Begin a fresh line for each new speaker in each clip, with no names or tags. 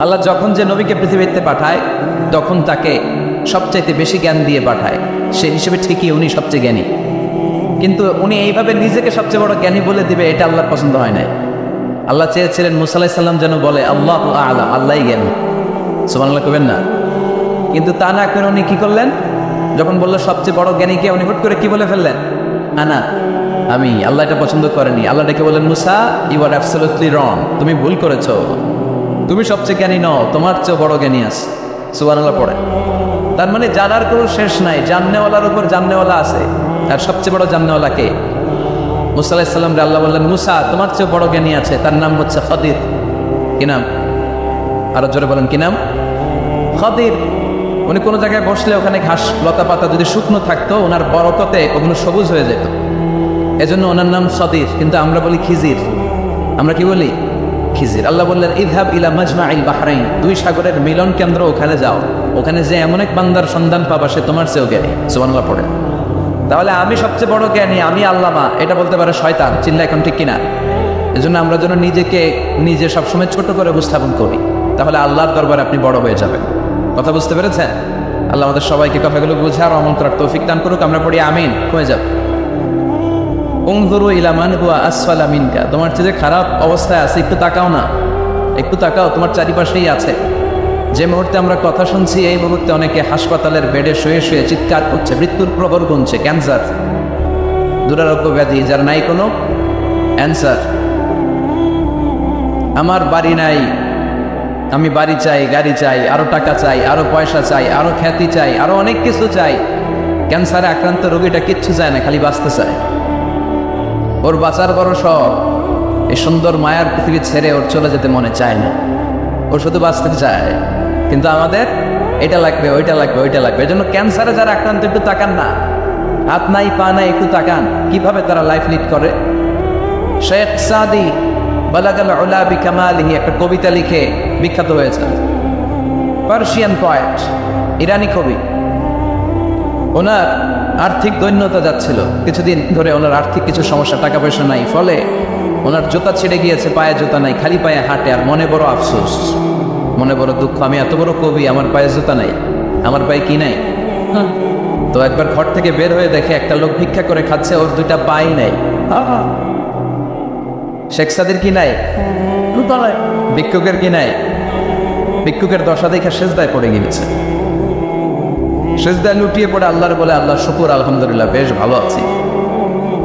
আল্লাহ যখন যে নবীকে পৃথিবীতে পাঠায় তখন তাকে সবচাইতে বেশি জ্ঞান দিয়ে পাঠায়। সেই হিসেবে ঠিকই উনি সবচেয়ে জ্ঞানী, কিন্তু উনি এইভাবে নিজেকে সবচেয়ে বড় জ্ঞানী বলে দিবে এটা আল্লাহর পছন্দ হয় নাই। আল্লাহ চেয়েছিলেন মুসা আলাইহিস সালাম যেন বলে আল্লাহু আ'লা, আল্লাহই জ্ঞানী। সুবহানাল্লাহ কবেন না? কিন্তু তা না করে উনি কি করলেন? যখন বললো সবচেয়ে বড় জ্ঞানীকে, উনি হুট করে কি বলে ফেললেন? আনা, আমি। আল্লাহ এটা পছন্দ করেনি। আল্লাহ ডেকে বললেন মুসা, ইউ আর অ্যাবসলিউটলি রং, তুমি ভুল করেছো, তুমি সবচেয়ে জ্ঞানী নও, তোমার চেয়ে বড় জ্ঞানী আছে। সুবহানাল্লাহ পড়ে। তার মানে জানার কোনো শেষ নাই, জাননেওয়ালার উপর জাননেওয়ালা আছে। আর সবচেয়ে বড় জাননেওয়ালা কে? মুসা আলাইহিস সালাম রে আল্লাহ বললেন মুসা, তোমার চেয়ে বড় জ্ঞানী আছে, তার নাম হচ্ছে খদির। কি নাম? আরো জোরে বলেন, কি নাম? খদির। উনি কোনো জায়গায় বসলে ওখানে ঘাস লতা পাতা যদি শুকনো থাকতো, ওনার বরকতে ওগুলো সবুজ হয়ে যেত, এজন্য ওনার নাম খদির। কিন্তু আমরা বলি খিজির। আমরা কি বলি? খিজির। আল্লাহ বললেন ইযহাব ইলা মাজমাইল বাহরাইন, দুই সাগরের মিলন কেন্দ্র, ওখানে যাও, ওখানে যে এমন এক বান্দার সন্ধান পাবা সে তোমার চেয়েও জ্ঞানী। সুবহানাল্লাহ পড়ে। তাহলে আমি সবচেয়ে বড় জ্ঞানী, আমি আল্লামা, এটা বলতে পারে শয়তান। চিল্লা এখন ঠিক কিনা? এজন্য আমরা যেন নিজেকে নিজে সবসময় ছোট করে উপস্থাপন করি, তাহলে আল্লাহর দরবারে আপনি বড় হয়ে যাবেন। কথা বুঝতে পেরেছেন? আল্লাহ আমাদের সবাইকে কথাগুলো বুঝে আর আমল করার তৌফিক দান করুক। আমরা পড়ি আমিন। হয়ে যাবে। উনজুরু ইলা মান হুয়া আসফালা মিনকা, তোমার চেয়ে খারাপ অবস্থায় আছে একটু তাকাও না, একটু তাকাও, তোমার চারিপাশেই আছে। যে মুহূর্তে আমরা কথা শুনছি এই মুহূর্তে অনেকে হাসপাতালের বেডে শুয়ে শুয়ে চিৎকার করছে, মৃত্যুর প্রহর গুনছে। ক্যান্সার, দুরারোগ্য ব্যাধি, যার নাই কোনো অ্যান্সার। আমার বাড়ি নাই, আমি বাড়ি চাই, গাড়ি চাই, আরো টাকা চাই, আরো পয়সা চাই, আরো খ্যাতি চাই, আরো অনেক কিছু চাই। ক্যান্সারে আক্রান্ত রোগীটা কিচ্ছু চায় না, খালি বাঁচতে চায়। ওর বাঁচার বড় শখ, এই সুন্দর মায়ার পৃথিবী ছেড়ে ওর চলে যেতে মনে চায় না, ও শুধু বাঁচতে চায়। কিন্তু আমাদের এটা লাগবে, ওইটা লাগবে, ওইটা লাগবে। এজন্য ক্যান্সারে যারা আক্রান্ত একটু তাকান না, হাত নাই পা নাই, একটু তাকান কিভাবে তারা লাইফ লিড করে। শেখ সাদি বালাগাল উলা বিকামালিহি একটা কবিতা লিখে বিখ্যাত হয়েছে। পার্সিয়ান পয়েট, ইরানি কবি। ওনার আর্থিক দৈন্যতা যাচ্ছিল কিছুদিন ধরে, ওনার আর্থিক কিছু সমস্যা, টাকা পয়সা নাই, ফলে ওনার জুতা ছিঁড়ে গিয়েছে, পায়ে জুতা নাই, খালি পায়ে হাঁটে। আর মনে বড় আফসোস, মনে বড় দুঃখ, আমি এত বড় কবি, আমার পায়ে জুতা নাই, আমার পায়ে কি নাই। তো একবার ঘর থেকে বের হয়ে দেখে একটা লোক ভিক্ষা করে খাচ্ছে, ওর দুইটা পাই নাই। শেখ সাদির কি নাই? ভিক্ষুকের কি নাই? ভিক্ষুকের দশা দেখে সেজদায় পড়ে গিয়েছে। সেজদায় লুটিয়ে পড়ে আল্লাহর বলে, আল্লাহ শুকুর, আলহামদুলিল্লাহ, বেশ ভালো আছি।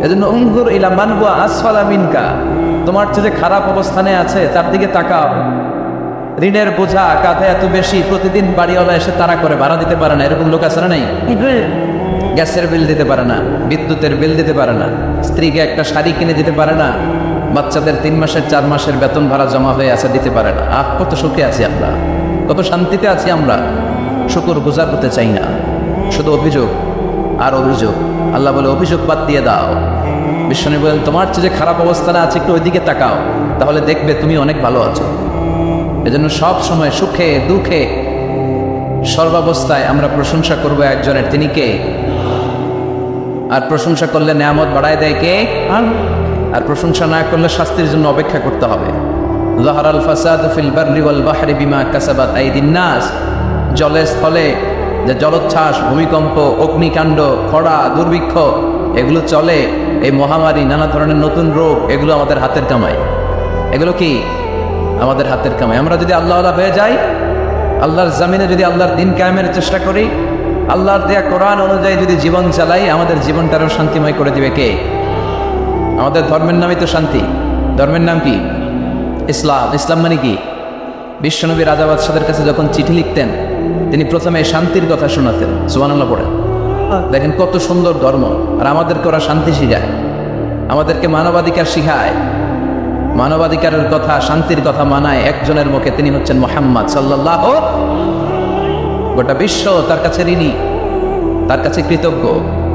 এজন্য উনজুর ইলা মান হুয়া আসফালা মিনকা, তোমার চেয়ে যে খারাপ অবস্থানে আছে তার দিকে তাকাও। ঋণের বোঝা কাঁধে এত বেশি, প্রতিদিন বাড়িওয়ালা এসে তাড়া করে, ভাড়া দিতে পারে না, এরকম লোক আছে না? নাই? গ্যাসের বিল দিতে পারে না, বিদ্যুতের বিল দিতে পারে না, স্ত্রীকে একটা শাড়ি কিনে দিতে পারে না, বাচ্চাদের 3 মাসের 4 মাসের বেতন ভাড়া জমা হয়ে আছে, দিতে পারে না। কত সুখে আছি আমরা, কত শান্তিতে আছি আমরা, শুকর গুজার হতে চাই না, শুধু অভিযোগ আর অভিযোগ। আল্লাহ বলে অভিযোগ বাদ দিয়ে দাও। বিশ্বনবী বলেন তোমার চেয়ে যে খারাপ অবস্থানে আছে একটু ওইদিকে তাকাও, তাহলে দেখবে তুমি অনেক ভালো আছো। এজন্য সব সময় সুখে দুঃখে সর্বাবস্থায় আমরা প্রশংসা করবো একজনের, তিনি কে? আর প্রশংসা করলে নেয়ামত বাড়ায় দেয় কে? আর প্রশংসা না করলে শাস্তির জন্য অপেক্ষা করতে হবে। যাহারাল ফাসাদু ফিল বাররি ওয়াল বাহরি বিমা কাসাবাত আইদিন নাস, জলে স্থলে যে জলোচ্ছ্বাস, ভূমিকম্প, অগ্নিকাণ্ড, খরা, দুর্ভিক্ষ এগুলো চলে, এই মহামারী, নানা ধরনের নতুন রোগ, এগুলো আমাদের হাতের কামাই। এগুলো কি আমাদের হাতের কামাই। আমরা যদি আল্লাহওয়ালা হয়ে যাই, আল্লাহর জামিনে যদি আল্লাহর দিন কায়েমের চেষ্টা করি, আল্লাহর দেয়া কোরআন অনুযায়ী যদি জীবন চালাই, আমাদের জীবনটারও শান্তিময় করে দিবে কে? আমাদের ধর্মের নামই তো শান্তি। ধর্মের নাম কি? ইসলাম। ইসলাম মানে কি? বিশ্বনবী রাজা বাদশাদের কাছে যখন চিঠি লিখতেন, তিনি প্রথমে শান্তির কথা শোনাতেন। সুবহানাল্লাহ পড়ে। দেখেন কত সুন্দর ধর্ম। আর আমাদেরকে ওরা শান্তি শিখায়, আমাদেরকে মানবাধিকার শিখায়, মানবাধিকারের কথা, শান্তির কথা মানায় একজনের মুখে, তিনি হচ্ছেন মুহাম্মদ সাল্লাল্লাহু। গোটা বিশ্ব তার কাছে ঋণী, তার কাছে কৃতজ্ঞ।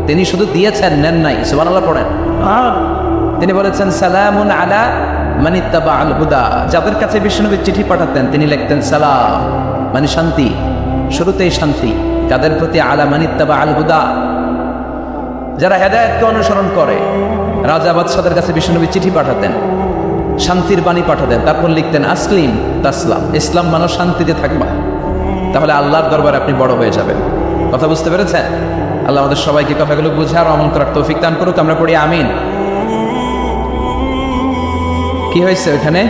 তিনি শুধু দিয়েছেন, নেন নাই। সুবহানাল্লাহ পড়েন। তিনি বলেছেন সালামুন আলা মান ইত্তাবা আল হুদা, যাদের কাছে বিশ্বনবী চিঠি পাঠাতেন তিনি লিখতেন সালাম, মানে শান্তি, শুরুতেই শান্তি। যাদের প্রতি? আলা মান ইত্তাবা আল হুদা, যারা হেদায়েতকে অনুসরণ করে। রাজা বাদশাদের কাছে বিশ্বনবী চিঠি পাঠাতেন, শান্তির বাণী পাঠাতেন, তারপর লিখতেন আসলিম তাসলাম, ইসলাম মানো শান্তিতে থাকবা, তাহলে আল্লাহর দরবারে আপনি বড় হয়ে যাবেন। কথা বুঝতে পেরেছেন? আল্লাহ আমাদের সবাইকে কথাগুলো বুঝে আর আমল করার তৌফিক দান করুক। আমরা পড়ি আমিন। কি হয়েছে ওখানে?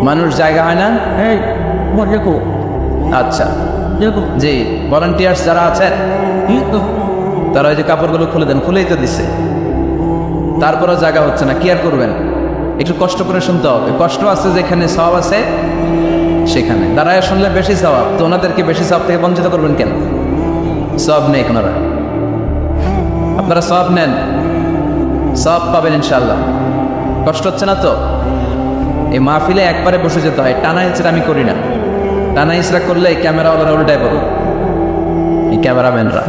মানুষ জায়গা হয় না? আচ্ছা জি, ভলান্টিয়ার্স যারা আছেন তারা ওই যে কাপড়গুলো খুলে দেন, খুলেই তো দিছে, তারপরও জায়গা হচ্ছে না। কি আর করবেন? একটু কষ্ট করে শুনতে হবে। কষ্ট আছে যেখানে, সওয়াব আছে সেখানে। দাঁড়ায় শুনলে বেশি সওয়াব, তো ওনাদেরকে বেশি সওয়াব থেকে বঞ্চিত করবেন কেন? সওয়াব নেই ওনারা, আপনারা সওয়াব নেন, সওয়াব পাবেন ইনশাআল্লাহ। কষ্ট হচ্ছে না তো? এই মাহফিলে একবারে বসে যেতে হয়, টানা হিচড়া আমি করি না। টানা হিচড়া করলে এই ক্যামেরাওয়ালারা উল্টায় পড়ো, এই ক্যামেরাম্যানরা,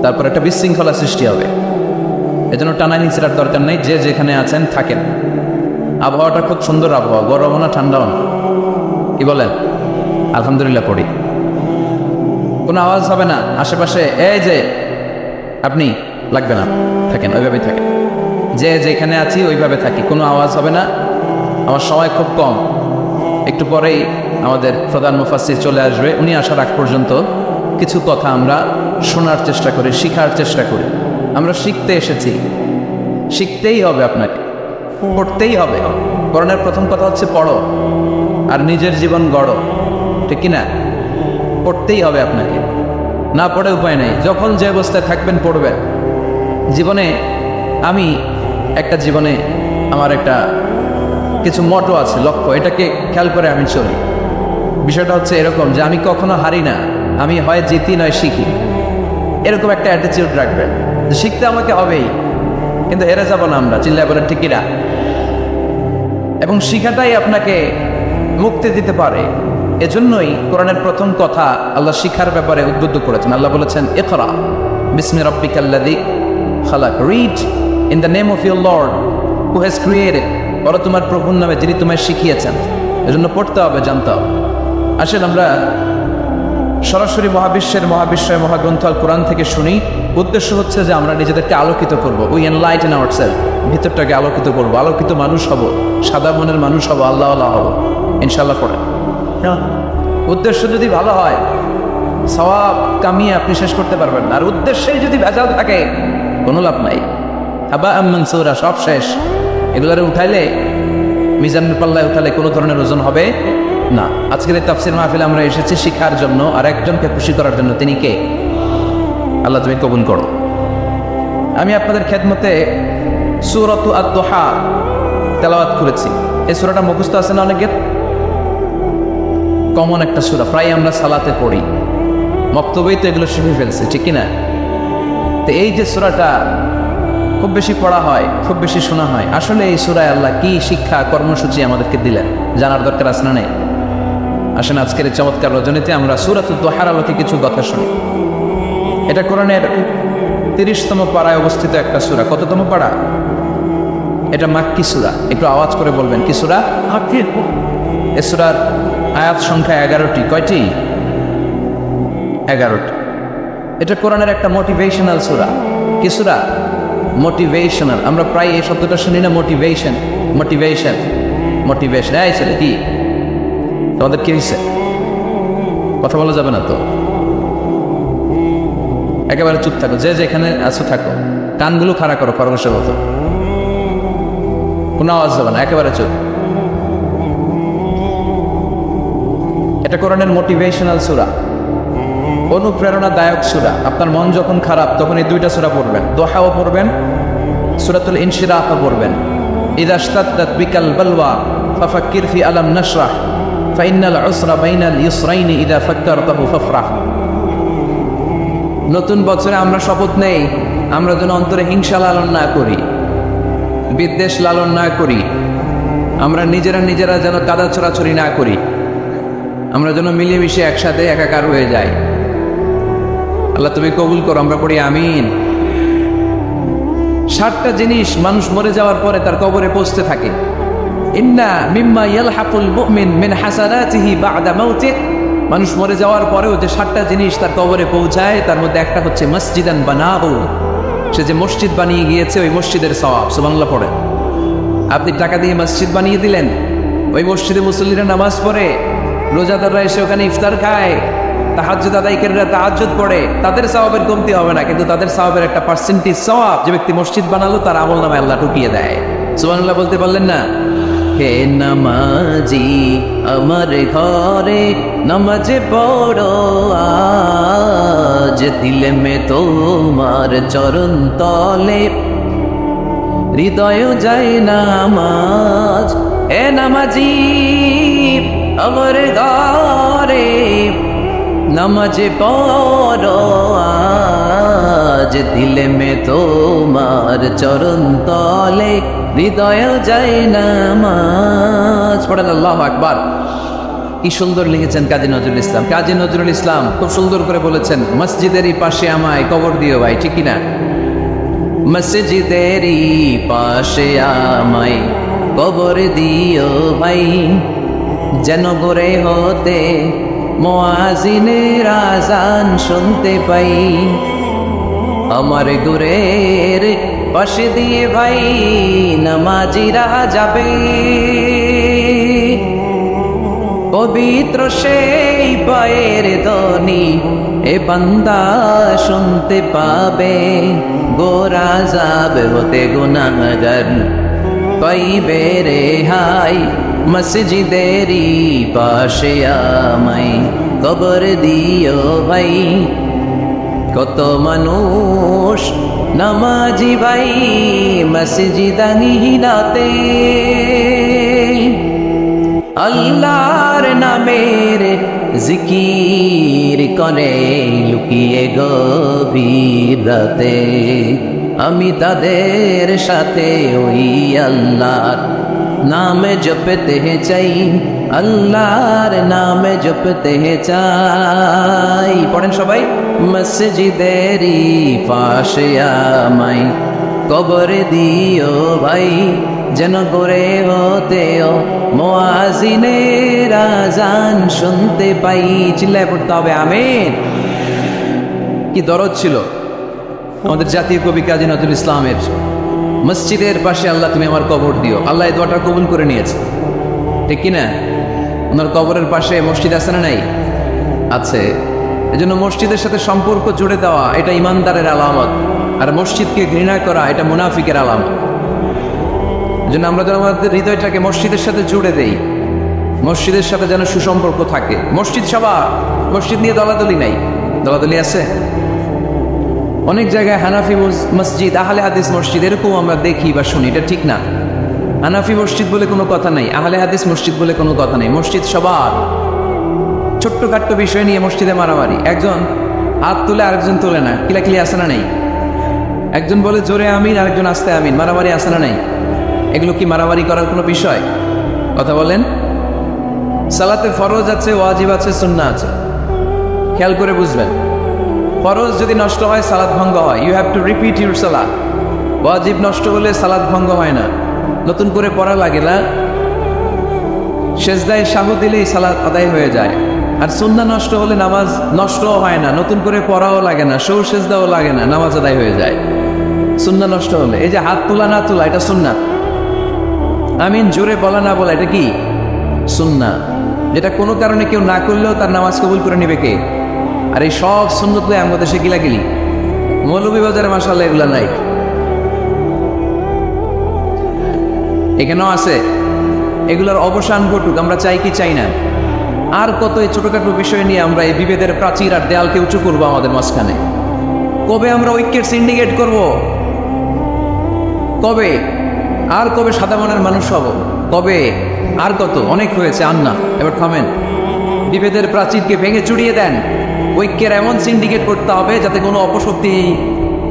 তারপর একটা বিশৃঙ্খলা সৃষ্টি হবে। এজন্য টানা হিচড়ার দরকার নেই, যে যেখানে আছেন থাকেন। আবহাওয়াটা খুব সুন্দর আবহাওয়া, গরমও না ঠান্ডাও না। কি বলেন? আলহামদুলিল্লাহ পড়ি। কোনো আওয়াজ হবে না আশেপাশে, এই যে আপনি লাগবে না, থাকেন ওইভাবেই থাকেন। যে যেখানে আছি ওইভাবে থাকি, কোনো আওয়াজ হবে না। আমার সময় খুব কম, একটু পরেই আমাদের প্রধান মুফাসসির চলে আসবে। উনি আসার আগ পর্যন্ত কিছু কথা আমরা শোনার চেষ্টা করি, শিখার চেষ্টা করি। আমরা শিখতে এসেছি, শিখতেই হবে, আপনাকে পড়তেই হবে। কোরআনের প্রথম কথা হচ্ছে পড়ো আর নিজের জীবন গড়ো, ঠিক কিনা? পড়তেই হবে আপনাকে, না পড়ে উপায় নেই। যখন যে অবস্থায় থাকবেন পড়বেন। জীবনে আমি একটা জীবনে আমার একটা কিছু মটো আছে, লক্ষ্য, এটাকে খেয়াল করে আমি চলি। বিষয়টা হচ্ছে এরকম যে আমি কখনো হারি না, আমি হয় জিতি নয় শিখি, এরকম একটা অ্যাটিটিউড রাখবেন। শিখতে আমাকে হবেই, কিন্তু হেরে যাব না আমরা, চিল্লায় বলেন ঠিক কিনা? এবং শিখাটাই আপনাকে মুক্তি দিতে পারে। এজন্যই কোরআনের প্রথম কথা আল্লাহ শিখার ব্যাপারে উদ্বুদ্ধ করেছেন। আল্লাহ বলেছেন ইকরা বিসমি রাব্বিকাল্লাযী খালাক, read in the name of your Lord who has created, বলো তোমার প্রভুর নামে যিনি তোমায় শিখিয়েছেন। এজন্য পড়তে হবে, জানতে হবে। আসেন আমরা সরাসরি মহাবিশ্বয় মহাগ্রন্থ আল কোরআন থেকে শুনি। উদ্দেশ্য হচ্ছে যে আমরা নিজেদেরকে আলোকিত করব, উই এনলাইটেন আওয়ারসেলফ, ভিতরটাকে আলোকিত করবো, আলোকিত মানুষ হব, সাদা মনের মানুষ হব, আল্লাহ আল্লাহ হব ইনশাআল্লাহ। পড়েন। উদ্দেশ্য যদি ভালো হয় সওয়াব কামিয়ে আপনি শেষ করতে পারবেন না, আর উদ্দেশ্যেই যদি ভেজাল থাকে কোনো লাভ নাই। হাবা মানসুরা, সব শেষ। এগুলারে উঠাইলে, মিজানের পাল্লায় উঠালে কোনো ধরনের ওজন হবে না। আজকের এই তাফসীর মাহফিলে আমরা এসেছি শিখার জন্য আর একজনকে খুশি করার জন্য। তিনি কে? আল্লাহ তুমি কবুল করো। আমি আপনাদের খেদমতে সূরাতু আদ-দুহা তেলাওয়াত করেছি। এই সূরাটা মুখস্থ আছে না অনেকের? কমন একটা সূরা, প্রায় আমরা সালাতে পড়ি, মক্তবেই তো এগুলো শিখে ফেলছি, ঠিক কিনা? তো এই যে সূরাটা খুব বেশি পড়া হয়, খুব বেশি শোনা হয়, আসলে এই সূরায় আল্লাহ কি শিক্ষা কর্মসূচি আমাদেরকে দিলেন জানার দরকার আছে না নেই? আসেন আজকের এই চমৎকার রজনীতে আমরা সূরাতুদ দুহার আলোকে কিছু কথা শুনি। এটা কোরআনের 30তম পাড়ায় অবস্থিত একটা সূরা। কততম পাড়া? এটা মাক্কি সূরা। একটু আওয়াজ করে বলবেন, কি সূরা? এই সূরার আয়াত সংখ্যা 11টি। কয়টি? 11টি। এটা কোরআনের একটা মোটিভেশনাল সূরা। কি সূরা? মোটিভেশনাল। আমরা প্রায় এই শব্দটা শুনি না, মোটিভেশন, মোটিভেশন, মোটিভেশন। এই ছেলে কি তোমাদের কি হয়েছে? কথা বলা যাবে না তো, একেবারে চুপ থাকো, যে যেখানে আছো থাকো, কানগুলো খাড়া করো খরগোশের মতো, কোনো আওয়াজ হবে না, একেবারে চুপ। এটা কোরআনের মোটিভেশনাল সূরা, অনুপ্রেরণাদায়ক সূরা। আপনার মন যখন খারাপ তখন এই দুইটা সূরা পড়বেন, দোহাও পড়বেন, সূরাতুল ইনশিরাহও পড়বেন। ইযা ইশতাদ্দাত বিকাল বালওয়া ফাফাক্কির ফি আলাম নাশরাহ ফাইন্নাল উসরা বাইনাল ইউসরাইনি ইযা ফাক্কারতাহু ফাফরাহ। নতুন বছরে আমরা শপথ নেই, আমরা যেন অন্তরে হিংসা লালন না করি, বিদ্বেষ লালন না করি, আমরা নিজেরা যেন কাদা ছোড়াছড়ি না করি, আমরা যেন মিলেমিশে একসাথে একাকার হয়ে যাই। আল্লাহ তুমি কবুল করো। আমরা পড়ি আমিন। 7টা জিনিস মানুষ মরে যাওয়ার পরে তার কবরে পৌঁছতে থাকে। ইন্না মিম্মা ইয়ালহাকুল মুমিন মিন হাসানাতিহি বা'দা মাউতিহি। মানুষ মরে যাওয়ার পরেও যে 7টা জিনিস তার কবরে পৌঁছায়, তার মধ্যে একটা হচ্ছে মসজিদান বানাহু, সে যে মসজিদ বানিয়ে গিয়েছে ওই মসজিদের সওয়াব। সুবহানাল্লাহ পড়ে। আপনি টাকা দিয়ে মসজিদ বানিয়ে দিলেন, ওই মসজিদে মুসল্লিরা নামাজ পড়ে, রোজাদাররা এসে ওখানে ইফতার খায়, তাহাজ্জুদ আদায়কারীরা তাহাজ্জুদ পড়ে, তাদের সওয়াবের কমতি হবে না, কিন্তু তাদের সওয়াবের একটা পার্সেন্টেজ সওয়াব যে ব্যক্তি মসজিদ বানালো তার আমলনামায় আল্লাহ ঢুকিয়ে দেয়। সুবহানাল্লাহ বলতে পারলেন না? হে নামাজি আমার ঘরে নামাজ পড়ো আজ, দিলে মে তোমার চরণ তলে হৃদয় যায় নামাজ। হে নামাজি আমার ঘরে নামাজ পড়ো আজ, দিলে মে তোমার চরণ তলে হৃদয় যায় নামাজ। পড়েন আল্লাহু আকবার। কি সুন্দর লিখেছেন কাজী নজরুল ইসলাম। কাজী নজরুল ইসলাম খুব সুন্দর করে বলেছেন, মসজিদেরই পাশে আমায় কবর দিও ভাই, ঠিক কিনা? মসজিদেরই পাশে আমায় কবর দিও ভাই, যেন গোরে হতে মুয়াজ্জিনের আযান শুনতে পাই। আমার গোরের পাশে দিয়ে ভাই নামাজিরা যাবে, পবিত্র সেই পায়ের ধ্বনি এ বান্দা শুনতে পাবে। গোরা যাবে হতে গুনাহগার পাইবে রেহাই, মসজিদেরই পাশে আমায় কবর দিও ভাই। কত মানুষ নামাজি ভাই মসজিদানিহীনাতে, আল্লাহর নামের জিকির করে লুকিয়ে গভীর রাতে। আমি তাদের সাথে ওই আল্লাহর নামে জপতে চাই, আল্লাহর নামে জপতে চাই। পড়েন সবাই, মসজিদেরই পাশে আমায় কবর দিও ভাই, যেন গোরে হতেও মুয়াজ্জিনের আযান শুনতে পাই। চিল্লায় পড়তে হবে আমিন। কি দরদ ছিল আমাদের জাতীয় কবি কাজী নজরুল ইসলামের, মসজিদের পাশে আল্লাহ তুমি আমার কবর দিও। আল্লাহ এই দোয়াটা কবুল করে নিয়েছে, ঠিক কিনা? ওনার কবরের পাশে মসজিদ আছে না নাই? আছে। এজন্য মসজিদের সাথে সম্পর্ক জুড়ে দেওয়া এটা ইমানদারের আলামত, আর মসজিদকে ঘৃণা করা এটা মুনাফিকের আলামত। এজন্য আমরা যেন আমাদের হৃদয়টাকে মসজিদের সাথে জুড়ে দেই, মসজিদের সাথে যেন সুসম্পর্ক থাকে। মসজিদ সবার, মসজিদ নিয়ে দলাদলি নাই। দলাদলি আছে অনেক জায়গায়। হানাফি মসজিদ, আহলে হাদিস মসজিদ এরকম আমরা দেখি বা শুনি, এটা ঠিক না। হানাফি মসজিদ বলে কোনো কথা নাই, আহলে হাদিস মসজিদ বলে কোনো কথা নেই। মসজিদ সবার। ছোট্ট খাট্ট বিষয় নিয়ে মসজিদে মারামারি, একজন হাত তুলে আরেকজন তোলে না, কিলাকিলি আসে না নেই? একজন বলে জোরে আমিন, আরেকজন আস্তে আমিন, মারামারি আসে না নাই? এগুলো কি মারামারি করার কোনো বিষয়? কথা বলেন। সালাতে ফরজ আছে, ওয়াজিব আছে, সুন্নাহ আছে, খেয়াল করে বুঝবেন। ফরজ যদি নষ্ট হয় সালাত ভঙ্গ হয়, you have to repeat your সালাত। ওয়াজিব নষ্ট হলে সালাত ভঙ্গ হয় না, নতুন করে পড়া লাগে না, সেজদায় সাহু দিলেই সালাত আদায় হয়ে যায়। আর সুন্নাহ নষ্ট হলে নামাজ নষ্টও হয় না, নতুন করে পড়াও লাগে না, সৌ সেজদাও লাগে না, নামাজ আদায় হয়ে যায় সুন্নাহ নষ্ট হলে। এই যে হাত তোলা না তোলা এটা সুন্নাহ, আমিন জোরে বলা না বলা এটা কি সুন্নাহ, যেটা কোনো কারণে কেউ না করলেও তার নামাজ কবুল করে নিবে কে? আর এই সব সুন্নত লয়ে আমাদের দেশে গিলাগিলি, মৌলভীবাজারে মাশাআল্লাহ এগুলা নাই, এখানেও আছে। এগুলোর অবসান ঘটুক, আমরা চাই কি চাই না? আর কত এই ছোটখাটো বিষয় নিয়ে আমরা এই বিভেদের প্রাচীর আর দেয়ালকে উঁচু করবো আমাদের মাঝখানে? কবে আমরা ঐক্যের সিন্ডিকেট করব? কবে? আর কবে সাদা মনের মানুষ হব? কবে? আর কত? অনেক হয়েছে, আর না, এবার থামেন। বিভেদের প্রাচীরকে ভেঙে চুড়িয়ে দেন, ঐক্যের এমন সিন্ডিকেট করতে হবে যাতে কোনো অপশক্তি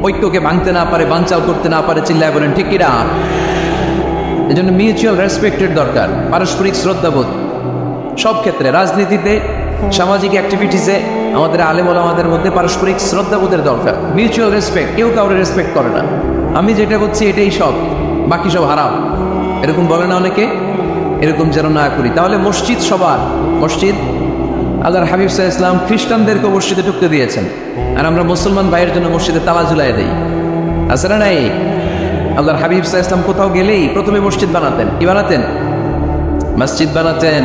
ঐক্যকে ভাঙতে না পারে, বানচাল করতে না পারে। চিল্লায় বলেন ঠিক কিনা? এই জন্য মিউচুয়াল রেসপেক্টের দরকার, পারস্পরিক শ্রদ্ধাবোধ সব ক্ষেত্রে, রাজনীতিতে, সামাজিক অ্যাক্টিভিটিসে আমাদের আলেম ওলামাদের মধ্যে পারস্পরিক শ্রদ্ধাবোধের দরকার, মিউচুয়াল রেসপেক্ট। কেউ কাউরে রেসপেক্ট করে না, আমি যেটা করছি এটাই সব, বাকি সব হারাম, এরকম বলে না অনেকে? এরকম যেন না করি। তাহলে মসজিদ সবার। মসজিদ আল্লাহর হাবিব সাল্লাল্লাহু আলাইহি ওয়াসাল্লাম খ্রিস্টানদেরকে মসজিদে ঢুকতে দিয়েছেন, আর আমরা মুসলমান ভাইয়ের জন্য মসজিদে তালা ঝুলাই দেই। আছে না নাই? আল্লাহর হাবিব সাল্লাল্লাহু আলাইহি ওয়াসাল্লাম কোথাও গেলেই প্রথমে মসজিদ বানাতেন। কি বানাতেন? মসজিদ বানাতেন।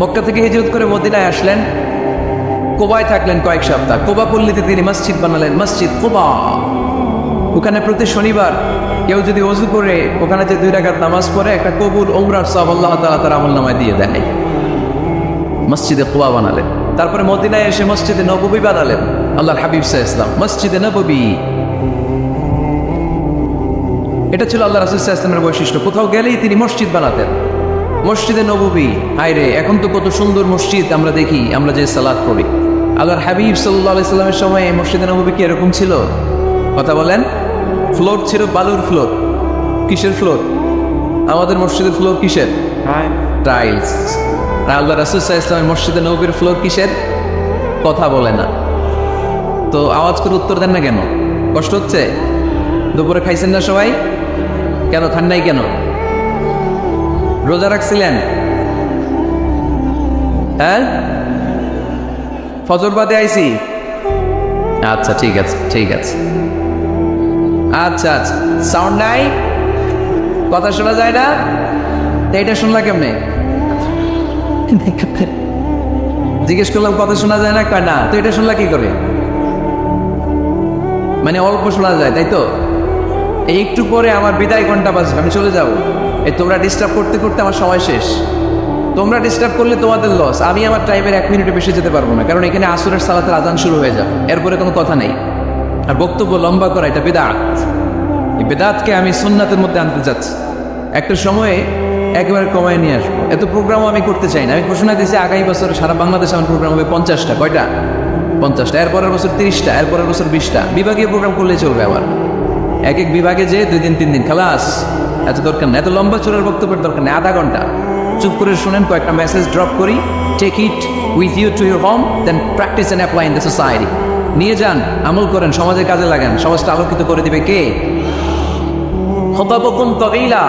মক্কা থেকে হিজরত করে মদিনায় আসলেন, কুবায় থাকলেন কয়েক সপ্তাহ। কুবা পল্লীতে তিনি মসজিদ বানালেন, মসজিদ কুবা। ওখানে প্রতি শনিবার কেউ যদি ওযু করে ওখানে যে 2 রাকাত নামাজ পড়ে, একটা কবুল উমরার সওয়াব আল্লাহ তাআলা তার আমলনামায় দিয়ে দেয়। মসজিদে কুবা বানালেন। তারপরে মদিনায় এসে মসজিদে নববী বানালেন আল্লাহর হাবিব সাল্লাল্লাহু আলাইহি ওয়াসাল্লাম, মসজিদে নববী। এটা ছিল আল্লাহ রাসূল সাল্লাল্লাহু আলাইহি ওয়াসাল্লামের বৈশিষ্ট্য। কোথাও গেলেই তিনি মসজিদ বানাতেন, মসজিদে নববী। হায়রে, এখন তো কত সুন্দর মসজিদ আমরা দেখি, আমরা যে সালাত পড়ি। আল্লাহর হাবিব সাল্লাল্লাহু আলাইহি ওয়াসাল্লামের সময় মসজিদে নববী কি এরকম ছিল? কথা বলেন। ফ্লোর ছিল বালুর ফ্লোর। কিসের ফ্লোর? আমাদের মসজিদের ফ্লোর কিসের? টাইলস। আল্লাহ রাসূল সাল্লাল্লাহু আলাইহি ওয়াসাল্লামের মসজিদে নববীর ফ্লোর কিসের? কথা বলে না তো আওয়াজ করে উত্তর দেন না কেন? কষ্ট হচ্ছে? দুপুরে খাইছেন না সবাই? কেন খান নাই কেন? রোজা রাখছিলেন? হ্যাঁ, ফজর বাদে আইছি। আচ্ছা ঠিক আছে, ঠিক আছে। আচ্ছা আচ্ছা, সাউন্ড নাই, কথা শোনা যায় না? এটা শুনলা কেমনে? জিজ্ঞেস করলাম কথা শোনা যায় না, কয় না। তো এটা শুনলা কি করে? মানে অল্প শোনা যায়, তাই তো? এই একটু পরে আমার বিদায় ঘন্টা বাজবে, আমি চলে যাব। এই তোমরা ডিস্টার্ব করতে করতে আমার সময় শেষ। তোমরা ডিস্টার্ব করলে তোমাদের লস। আমি আমার টাইমের 1 মিনিটে বেশি যেতে পারবো না, কারণ এখানে আসরের সালাতের আজান শুরু হয়ে যাবে, এরপরে কোনো কথা নেই। আর বক্তব্য লম্বা করা এটা বিদআত। এই বিদআতকে আমি সুন্নাতের মধ্যে আনতে চাচ্ছি। একটা সময়ে একেবারে কমায় নিয়ে আসবো। এত প্রোগ্রামও আমি করতে চাই না। আমি ঘোষণা দিয়েছি আগামী বছর সারা বাংলাদেশে আমার প্রোগ্রাম হবে 50টা। কয়টা? 50টা। এরপরের বছর 30টা, এরপরের বছর 20টা। বিভাগীয় প্রোগ্রাম করলেই চলবে। আবার এক এক বিভাগে যে 2 দিন 3 দিন খালাস। এত দরকার না, এত লম্বা চূড়ার বক্তব্যের দরকার নেই। আধা ঘন্টা চুপ করে শুনেন, কয়েকটা মেসেজ ড্রপ করি, take it with you to your home, then practice and apply in the society. নিয়ে যান, আমল করেন, সমাজের কাজে লাগান। সমাজটা আলোকিত করে দিবে কে? খুতাবুকুম তাগীলা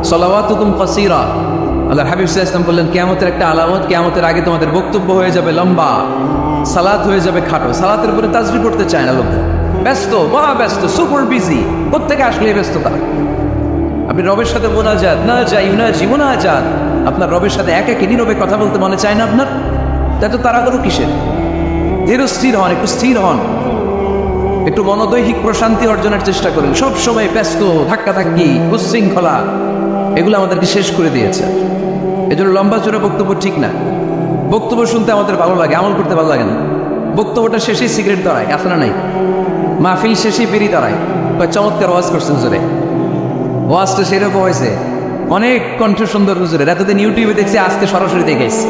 সালাওয়াতুকুম কাসীরা। আল্লাহর হাবিব সাল্লাল্লাহু আলাইহি ওয়াসাল্লাম বললেন, কিয়ামতের একটা আলামত, কিয়ামতের আগে তোমাদের বক্তব্য হয়ে যাবে লম্বা, সালাত হয়ে যাবে খাটো। সালাতের উপরে তাসবিহ পড়তে চায় না লোক, ব্যস্ত, মহা ব্যস্ত, সুপার বিজি। কোত্থেকে আসলে এই ব্যস্ততা? আপনি রবের সাথে মোনাজাত, না যাই না জীবনাজাত, আপনার রবের সাথে এক একে নীরবে কথা বলতে মনে চায় না আপনার? এত তাড়াহুড়ো কিসের? ধীর স্থির হন, একটু স্থির হন, একটু মনোদৈহিক প্রশান্তি অর্জনের চেষ্টা করেন। সব সময় ব্যস্ত, ধাক্কাধাক্কি, উচ্ছৃঙ্খলা, এগুলো আমাদেরকে শেষ করে দিয়েছে। এজন্য লম্বা চূড়া বক্তব্য ঠিক না। বক্তব্য শুনতে আমাদের ভালো লাগে, আমল করতে ভালো লাগে না। বক্তব্যটা শেষেই সিগারেট দাঁড়ায়, আছে না নাই? মাহফিল শেষেই বেরি দাঁড়ায়, চমৎকার ওয়াজ করছেন হুজুরে, ওয়াজটা সেরকম হয়েছে, অনেক কণ্ঠ সুন্দর হুজুরের। এতদিন ইউটিউবে দেখছি, আজকে সরাসরি দেখেছি।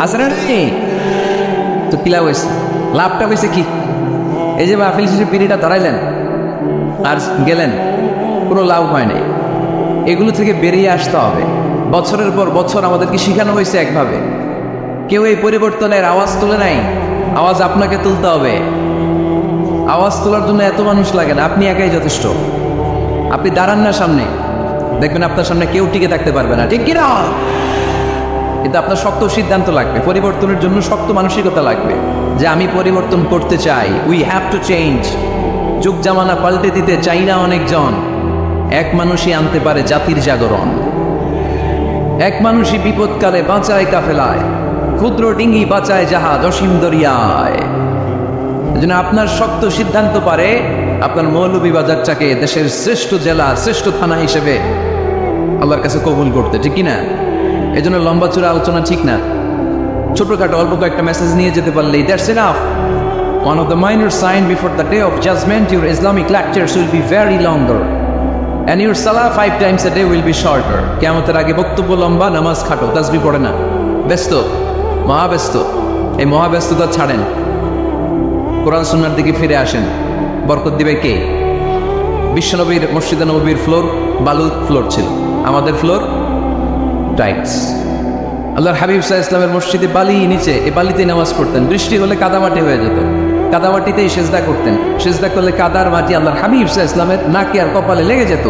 আছে না? তো কি লাভ হয়েছে? লাভটা হয়েছে কি? এই যে মাহফিল শেষে বিড়িটা দাঁড়াইলেন আর গেলেন, কোনো লাভ হয় নাই। এগুলো থেকে বেরিয়ে আসতে হবে। বছরের পর বছর আমাদেরকে শেখানো হয়েছে একভাবে, কেউ এই পরিবর্তনের আওয়াজ তুলে নাই। আওয়াজ আপনাকে তুলতে হবে। আওয়াজ তোলার জন্য এত মানুষ লাগে না, আপনি একাই যথেষ্ট। আপনি দাঁড়ান না সামনে, দেখবেন আপনার সামনে কেউ টিকে থাকতে পারবে না, ঠিক কিনা? কিন্তু আপনার শক্ত সিদ্ধান্ত লাগবে, পরিবর্তনের জন্য শক্ত মানসিকতা লাগবে, যে আমি পরিবর্তন করতে চাই। We have to change. যুগ জামানা পাল্টে দিতে চাই না অনেকজন। এক মানুষই আনতে পারে জাতির জাগরণ। এক মানুষই বিপদকালে বাঁচায় কাফেলায়, ক্ষুদ্র ডিঙ্গি বাঁচায় জাহাজ অসীম দরিয়ায়। এজন্য আপনার শক্ত সিদ্ধান্ত পারে আপনার মৌলভীবাজারটাকে দেশের শ্রেষ্ঠ জেলা, শ্রেষ্ঠ থানা হিসেবে আল্লাহর কাছে কবুল করতে, ঠিক কিনা? এজন্য লম্বা চূড়া আলোচনা ঠিক না। ছোটখাটো অল্প কয়েকটা মেসেজ নিয়ে যেতে পারলেই that's enough. One of the minor sign before the day of judgment, your Islamic lectures will be very longer and your salah 5 times a day will be shorter. কিয়ামতের আগে বক্তব্য লম্বা, নামাজ খাটো, তাসবিহ পড়ে না, ব্যস্ত, মহাব্যস্ত। এই মহাব্যস্ততা ছাড়েন, কোরআন সুন্নাহর দিকে ফিরে আসেন। বরকত দিবে কে? বিশ্বনবীর মসজিদে নববীর ফ্লোর বালু ফ্লোর ছিল, আমাদের ফ্লোর টাইলস। আল্লাহর হাবিব সাল্লাল্লাহু আলাইহি ওয়াসাল্লামের মসজিদে বালি নিচে, এই বালিতেই নামাজ পড়তেন। বৃষ্টি হলে কাদামাটি হয়ে যেত, কাদামাটিতেই সেজদা করতেন। সেজদা করলে কাদার মাটি আল্লাহর হাবিব সাল্লাল্লাহু আলাইহি ওয়াসাল্লামের নাকে আর কপালে লেগে যেত।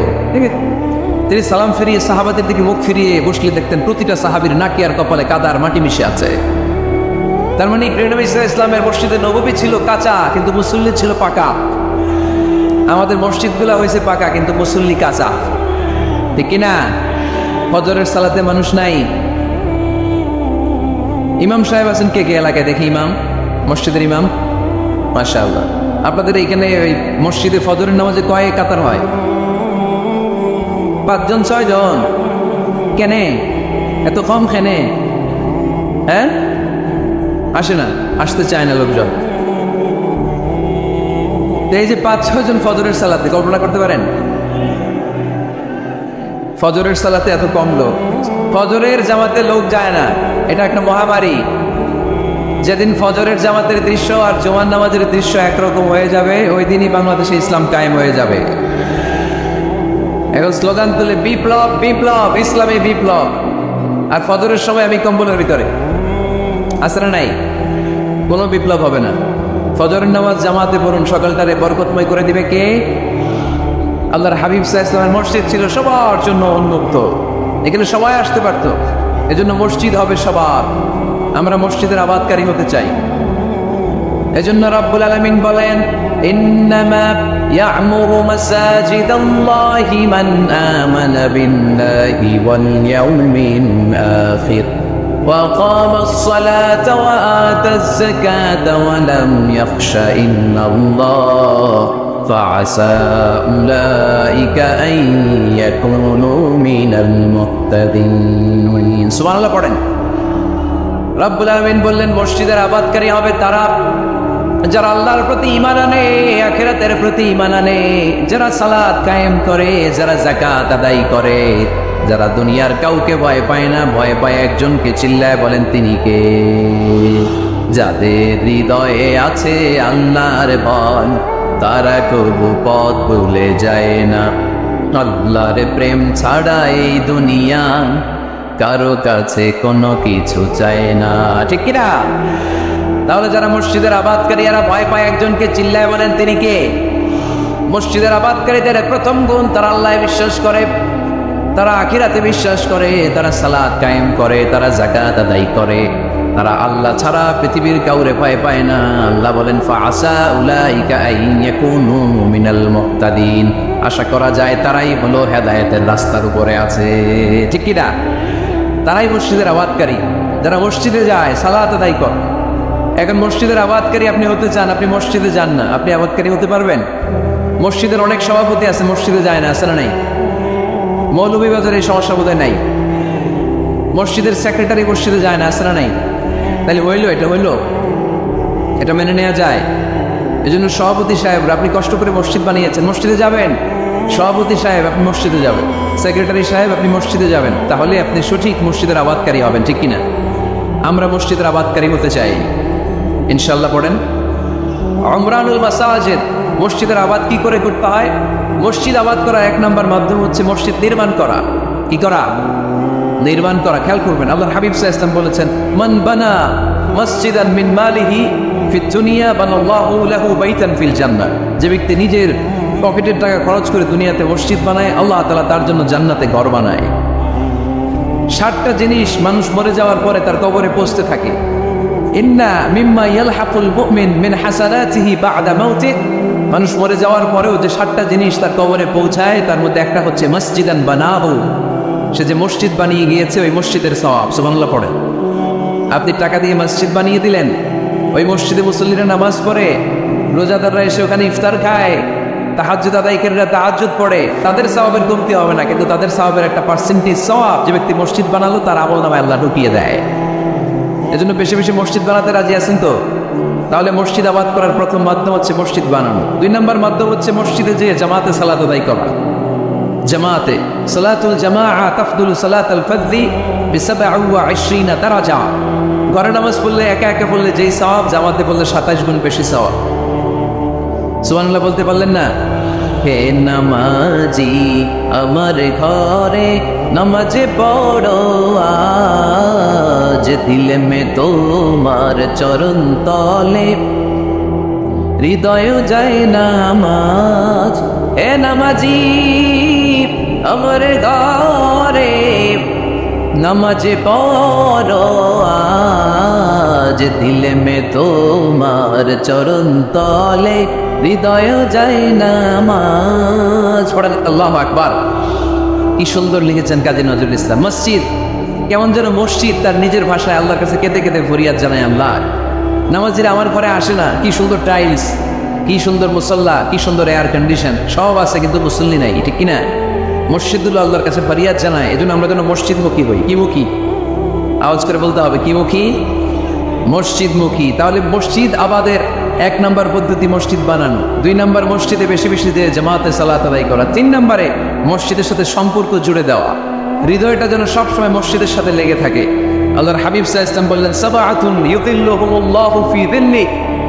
তিনি সালাম ফিরিয়ে সাহাবাদের দিকে মুখ ফিরিয়ে বসলে দেখতেন প্রতিটা সাহাবীর নাকে আর কপালে কাদার মাটি মিশে আছে। তার মানে নবী সাল্লাল্লাহু আলাইহি ওয়াসাল্লামের মসজিদে নববী ছিল কাঁচা, কিন্তু মুসল্লি ছিল পাকা। আমাদের মসজিদগুলো হয়েছে পাকা কিন্তু মুসল্লি কাঁচা, ঠিক কিনা? ফজরের সালাতে মানুষ নাই। ইমাম সাহেব আছেন কে কে এলাকায়? দেখি ইমাম, মসজিদের ইমাম, মাশাআল্লাহ। আপনাদের এইখানে ওই মসজিদে ফজরের নামাজে কয় কাতার হয়? 5 জন 6 জন? কেনে এত কম? কেনে? হ্যাঁ, আসে না, আসতে চায় না লোকজন। এই যে 5-6 জন ফজরের সালাতে, কল্পনা করতে পারেন ফজরের সালাতে এত কম লোক? ফজরের জামাতে লোক যায় না, এটা একটা মহামারী। যেদিন ফজরের জামাতের দৃশ্য আর জুমার নামাজের দৃশ্য একরকম হয়ে যাবে, ওই দিনই বাংলাদেশে ইসলাম কায়েম হয়ে যাবে। এখন স্লোগান তুলে বিপ্লব বিপ্লব, ইসলামী বিপ্লব। আর ফজরের সময় আমি কম্বলের ভিতরে, আছে না নাই? কোনো বিপ্লব হবে না। ফজরের নামাজ জামাতে পড়ুন, সকালটারে বরকতময় করে দিবে কে? আল্লাহর হাবিব সাল্লাল্লাহু আলাইহি ওয়াসাল্লামের মসজিদ ছিল সবার জন্য উন্মুক্ত, এখানে সবাই আসতে পারতো। এজন্য মসজিদ হবে সবার। আমরা মসজিদের আবাদকারী হতে চাই। এজন্য রাব্বুল আলামিন বলেন, ইন্নামা ইয়া'মুরু মাসাজিদাল্লাহি মান আমানা বিল্লাহি ওয়াল ইয়াউমিল আখির ওয়া ক্বামাস সালাতা ওয়া আতাজ যাকাতা ওয়া লাম ইয়াখশা ইল্লাল্লাহ ফাআসা উলাইকা আন ইয়াকুনু মিনাল মুহতাদিন। সুবহানাল্লাহ পড়েন। রাব্বুল আলামিন বললেন, মসজিদের আবাদকারী হবে তারা যারা আল্লাহর প্রতি ঈমান আনে, আখিরাতের প্রতি ঈমান আনে, যারা সালাত কায়েম করে, যারা যাকাত আদায় করে, যারা দুনিয়ার কাউকে ভয় পায় না, ভয় পায় একজনকে, চিল্লায় বলেন তিনি কে? যাদের হৃদয়ে আছে আল্লাহর ভয়, তারা কবু পথ ভুলে যায় না। আল্লাহর প্রেম ছাড়া এই দুনিয়া কারো কাছে কোনো কিছু চায় না, ঠিক কিনা? তাহলে যারা মসজিদের আবাদকারী, এরা ভয় পায় একজনকে, চিল্লায় বলেন তিনি কে? মসজিদের আবাদকারীদের প্রথম গুণ, তারা আল্লাহ বিশ্বাস করে, তারা আখিরাতে বিশ্বাস করে, তারা সালাত কায়েম করে, তারা যাকাত আদায় করে, তারা আল্লাহ ছাড়া পৃথিবীর কাউরে ভয় পায় না। আল্লাহ বলেন, ফাআসা উলাইকা আন ইয়াকুনু মিনাল মুহতাদিন। আশা করা যায় তারাই হলো হেদায়েতের রাস্তার উপরে আছে, ঠিক কিনা? তারাই মসজিদের আবাদকারী, যারা মসজিদে যায়, সালাত আদায় করে। এখন মসজিদের আবাদকারী আপনি হতে চান, আপনি মসজিদে যান না, আপনি আবাদকারী হতে পারবেন? মসজিদের অনেক সভাপতি আছে, মসজিদে যায় না, আছে না নাই? মৌলভীবাজারে এই সমস্যা বোধহয় নাই। মসজিদের সেক্রেটারি মসজিদে যায় না, আছে না নাই? তাহলে হইলো, এটা হইলো, এটা মেনে নেওয়া যায়? এই জন্য সভাপতি সাহেব, আপনি কষ্ট করে মসজিদ বানিয়েছেন, মসজিদে যাবেন। সভাপতি সাহেব, আপনি মসজিদে যাবেন। সেক্রেটারি সাহেব, আপনি মসজিদে যাবেন। তাহলে আপনি সঠিক মসজিদের আবাদকারী হবেন, ঠিক কিনা? আমরা মসজিদের আবাদকারী হতে চাই ইনশাআল্লাহ। পড়েন উমরানুল মাসাজিদ। মসজিদের আবাদ কি করে করতে হয়? মসজিদ আবাদ করা 1 নম্বর মাধ্যম হচ্ছে মসজিদ নির্মাণ করা। কি করা? নির্মাণ করা। খেয়াল করবেন, আল্লাহর হাবিব সাল্লাল্লাহু আলাইহি ওয়াসাল্লাম বলেছেন, মান বানা মসজিদান মিন মালিহি ফিদ দুনিয়া বানাল্লাহু লাহু বাইতান ফিল জান্নাহ। যে ব্যক্তি নিজের পকেটের টাকা খরচ করে দুনিয়াতে মসজিদ বানায়, আল্লাহ তাআলা তার জন্য জান্নাতে ঘর বানায়। 60টা জিনিস মানুষ মরে যাওয়ার পরে তার কবরে পৌঁছতে থাকে। ইন্না মিম্মা ইয়ালহাকুল মুমিন মিন হাসানাতিহি বা'দা মাউতিহি। মানুষ মরে যাওয়ার পরেও যে 60টা জিনিস তার কবরে পৌঁছায়, তার মধ্যে একটা হচ্ছে মসজিদান বানাহু। সে যে মসজিদ বানিয়ে গিয়েছে, ওই মসজিদের সওয়াব। সুবহানাল্লাহ পড়ে। আপনি টাকা দিয়ে মসজিদ বানিয়ে দিলেন, ওই মসজিদে মুসল্লিরা নামাজ পড়ে, রোজাদাররা এসে ওখানে ইফতার খায়, তাহাজ্জুদ আদায়কারীরা তাহাজ্জুদ পড়ে, তাদের সওয়াবের কমতি হবে না, কিন্তু তাদের সওয়াবের একটা পার্সেন্টেজ সওয়াব যে ব্যক্তি মসজিদ বানালো তার আমলনামায় আল্লাহ ঢুকিয়ে দেয়। এজন্য বেশি বেশি মসজিদ বানাতে রাজি আছেন তো? তাহলে মসজিদ আবাদ করার প্রথম মাধ্যম হচ্ছে মসজিদ বানানো। 2 নম্বর মাধ্যম হচ্ছে মসজিদে যেয়ে জামাতে সালাত আদায় করা। জামাতে সালাতুল জামাআ তাফদুলু সালাতাল ফাজরি বি27 দারাজা। ঘরে নামাজ পড়লে, একা একা পড়লে যেই সওয়াব, জামাতে পড়লে 27 গুণ বেশি সওয়াব। সুবহানাল্লাহ বলতে পারলেন না? হে নামাজি আমার ঘরে নামাজে পড়ো আজ, দিলে মে তোমার চরণ তলে হৃদয় যায় নামাজ। হে নামাজি আমার ঘরে নামাজে পড়ো আজ, নামাজ দিলে মে তোমার চরণ তলে হৃদয় যায় নামাজ পড়েন আল্লাহু আকবার। কি সুন্দর লিখেছেন কাজী নজরুল ইসলাম। মসজিদ কেমন যেন মসজিদ তার নিজের ভাষায় আল্লাহর কাছে কেঁদে কেঁদে ফরিয়াদ জানায়, আল্লাহ নামাজিরা আমার ঘরে আসে না, কি সুন্দর টাইলস, কি সুন্দর মুসল্লা, কি সুন্দর এয়ার কন্ডিশন সব আছে, কিন্তু মুসল্লি নাই, ঠিক কিনা? মসজিদগুলো আল্লাহর কাছে ফরিয়াদ জানায়। এই জন্য আমরা যেন মসজিদমুখী হই। কি মুখী? আওয়াজ করে বলতে হবে, কি মুখী? মসজিদমুখী। তাহলে মসজিদ আবাদের 1 নম্বর পদ্ধতি মসজিদ বানানো, 2 নম্বর মসজিদে বেশি বেশি দিয়ে জামাতে সালাত আদায় করা, 3 নম্বরে মসজিদের সাথে সম্পর্ক জুড়ে দেওয়া, হৃদয়টা যেন সবসময় মসজিদের সাথে লেগে থাকে। আল্লাহর হাবিব সাল্লাল্লাহু আলাইহি ওয়াসাল্লাম বললেন, সাবআতুন ইউযিল্লুহুমুল্লাহু ফি যিল্লি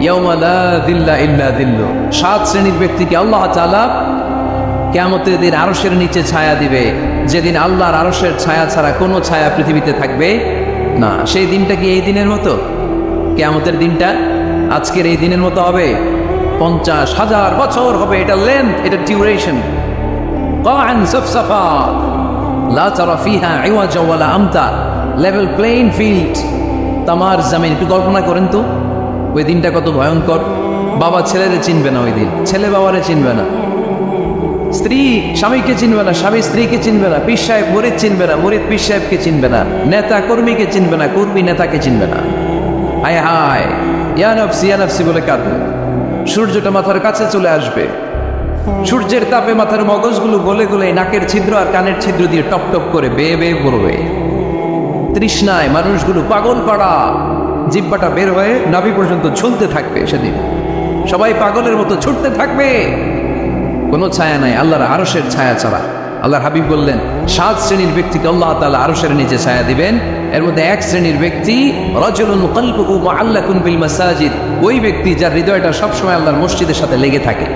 ইয়াওমা লা যিল্লা ইল্লা যিল্লু। 7 শ্রেণীর ব্যক্তিকে আল্লাহ তাআলা কিয়ামতের দিন আরশের নিচে ছায়া দিবে, যেদিন আল্লাহর আরশের ছায়া ছাড়া কোনো ছায়া পৃথিবীতে থাকবে না। সেই দিনটা কি এই দিনের মতো? কিয়ামতের দিনটা আজকের এই দিনের মতো হবে? 50,000 বছর হবে। এটা লেন্থ, এটা ডিউরেশন। কাআন সাফসাফা লা তারা ফিহা ইওয়াজা ওয়ালা আমতা, লেভেল প্লেইং ফিল্ড, তামার জমিন। একটু কল্পনা করেন তো ওই দিনটা কত ভয়ঙ্কর। বাবা ছেলেরে চিনবে না ওই দিন, ছেলে বাবারে চিনবে না, স্ত্রী স্বামীকে চিনবে না, স্বামী স্ত্রীকে চিনবে না, পীর সাহেব মুরিদ চিনবে না, মুরিদ পীর সাহেবকে চিনবে না, নেতা কর্মীকে চিনবে না, কর্মী নেতাকে চিনবে না। হায় হায়, ইয়া নাফসি বলে কাঁদবে। সূর্যটা মাথার কাছে চলে আসবে, সূর্যের তাপে মাথার মগজগুলো গলে গলে নাকের ছিদ্র আর কানের ছিদ্র দিয়ে টপ টপ করে বেয়ে বেয়ে পড়বে। তৃষ্ণায় মানুষগুলো পাগল পাড়া, জিহ্বাটা বের হয়ে নাভি পর্যন্ত ঝুলতে থাকবে। সেদিন সবাই পাগলের মতো ছুটতে থাকবে, কোনো ছায়া নাই আল্লাহর আরশের ছায়া ছাড়া। আল্লাহর হাবিব বললেন, 7 শ্রেণীর ব্যক্তিকে আল্লাহ তাআলা আরশের নিচে ছায়া দিবেন। এর মধ্যে 1 শ্রেণীর ব্যক্তি রাজুলুন কলবুহু মুআল্লাকুন বিল মাসাজিদ, ওই ব্যক্তি যার হৃদয়টা সবসময় আল্লাহর মসজিদের সাথে লেগে থাকে।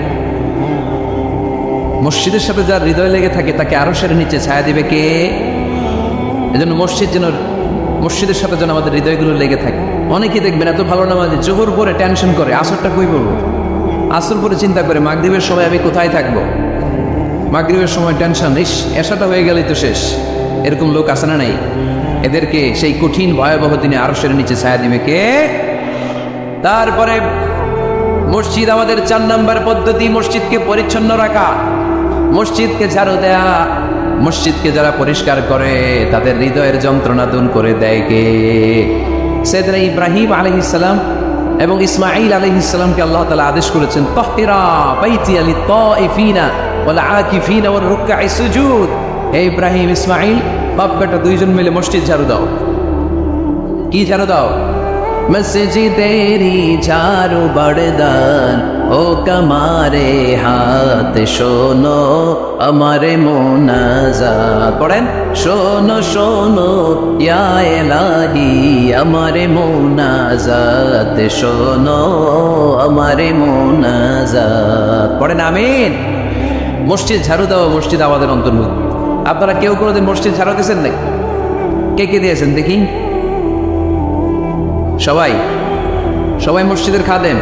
মসজিদের সাথে যার হৃদয় লেগে থাকে তাকে আরশের নিচে ছায়া দিবে কে? এজন্য মসজিদের সাথে যেন আমাদের হৃদয়গুলো লেগে থাকে। অনেকে দেখবেন এত ভালো নামাজি, জোহর পরে টেনশন করে আসরটা কই পড়বো, আসর পরে চিন্তা করে মাগরিবের সময় আমি কোথায় থাকবো, মাগরিবের সময় টেনশন, ইস এশাটা হয়ে গেলেই তো শেষ। এরকম লোক আছে না নাই? এদেরকে সেই কঠিন ভয়াবহ দিনে আরশের নিচে ছায়া দিবে কে? তারপরে মসজিদ আমাদের 4 নম্বর পদ্ধতি, মসজিদকে পরিচ্ছন্ন রাখা, মসজিদকে ঝাড়ু দেয়া। মসজিদকে যারা পরিষ্কার করে তাদের হৃদয়ের যন্ত্রণা দূর করে দেয় কে? সাইয়েদনা ইব্রাহিম আলাইহিস সালাম এবং ইসমাঈল আলাইহিস সালামকে আল্লাহ তাআলা আদেশ করেছেন, তাহহিরা বাইতিয়া লিত-তাইফিনা ওয়াল আকিফিনা ওয়ার রুকআইস সুজুদ। হে ইব্রাহিম ইসমাঈল, বাপ বেটা দুইজন মিলে মসজিদ ঝাড়ু দাও। কি ঝাড়ু দাও? মসজিদেরি ঝাড়ু বড়দান ও কমারে হাত, শোনো আমারে মোনাজাত। পড়েন, শোনো শোনো ইয়া ইলাহি আমারে মোনাজাত, শোনো আমারে মোনাজাত। পড়েন আমিন। মসজিদ ঝাড়ু দাও, মসজিদ আমাদের অন্তর্ভুক্ত। আপনারা কেউ কোনোদিন মসজিদ ঝাড়ু দিয়েছেন নাকি? কে কে দিয়েছেন দেখি? সবাই মসজিদের খাদেম,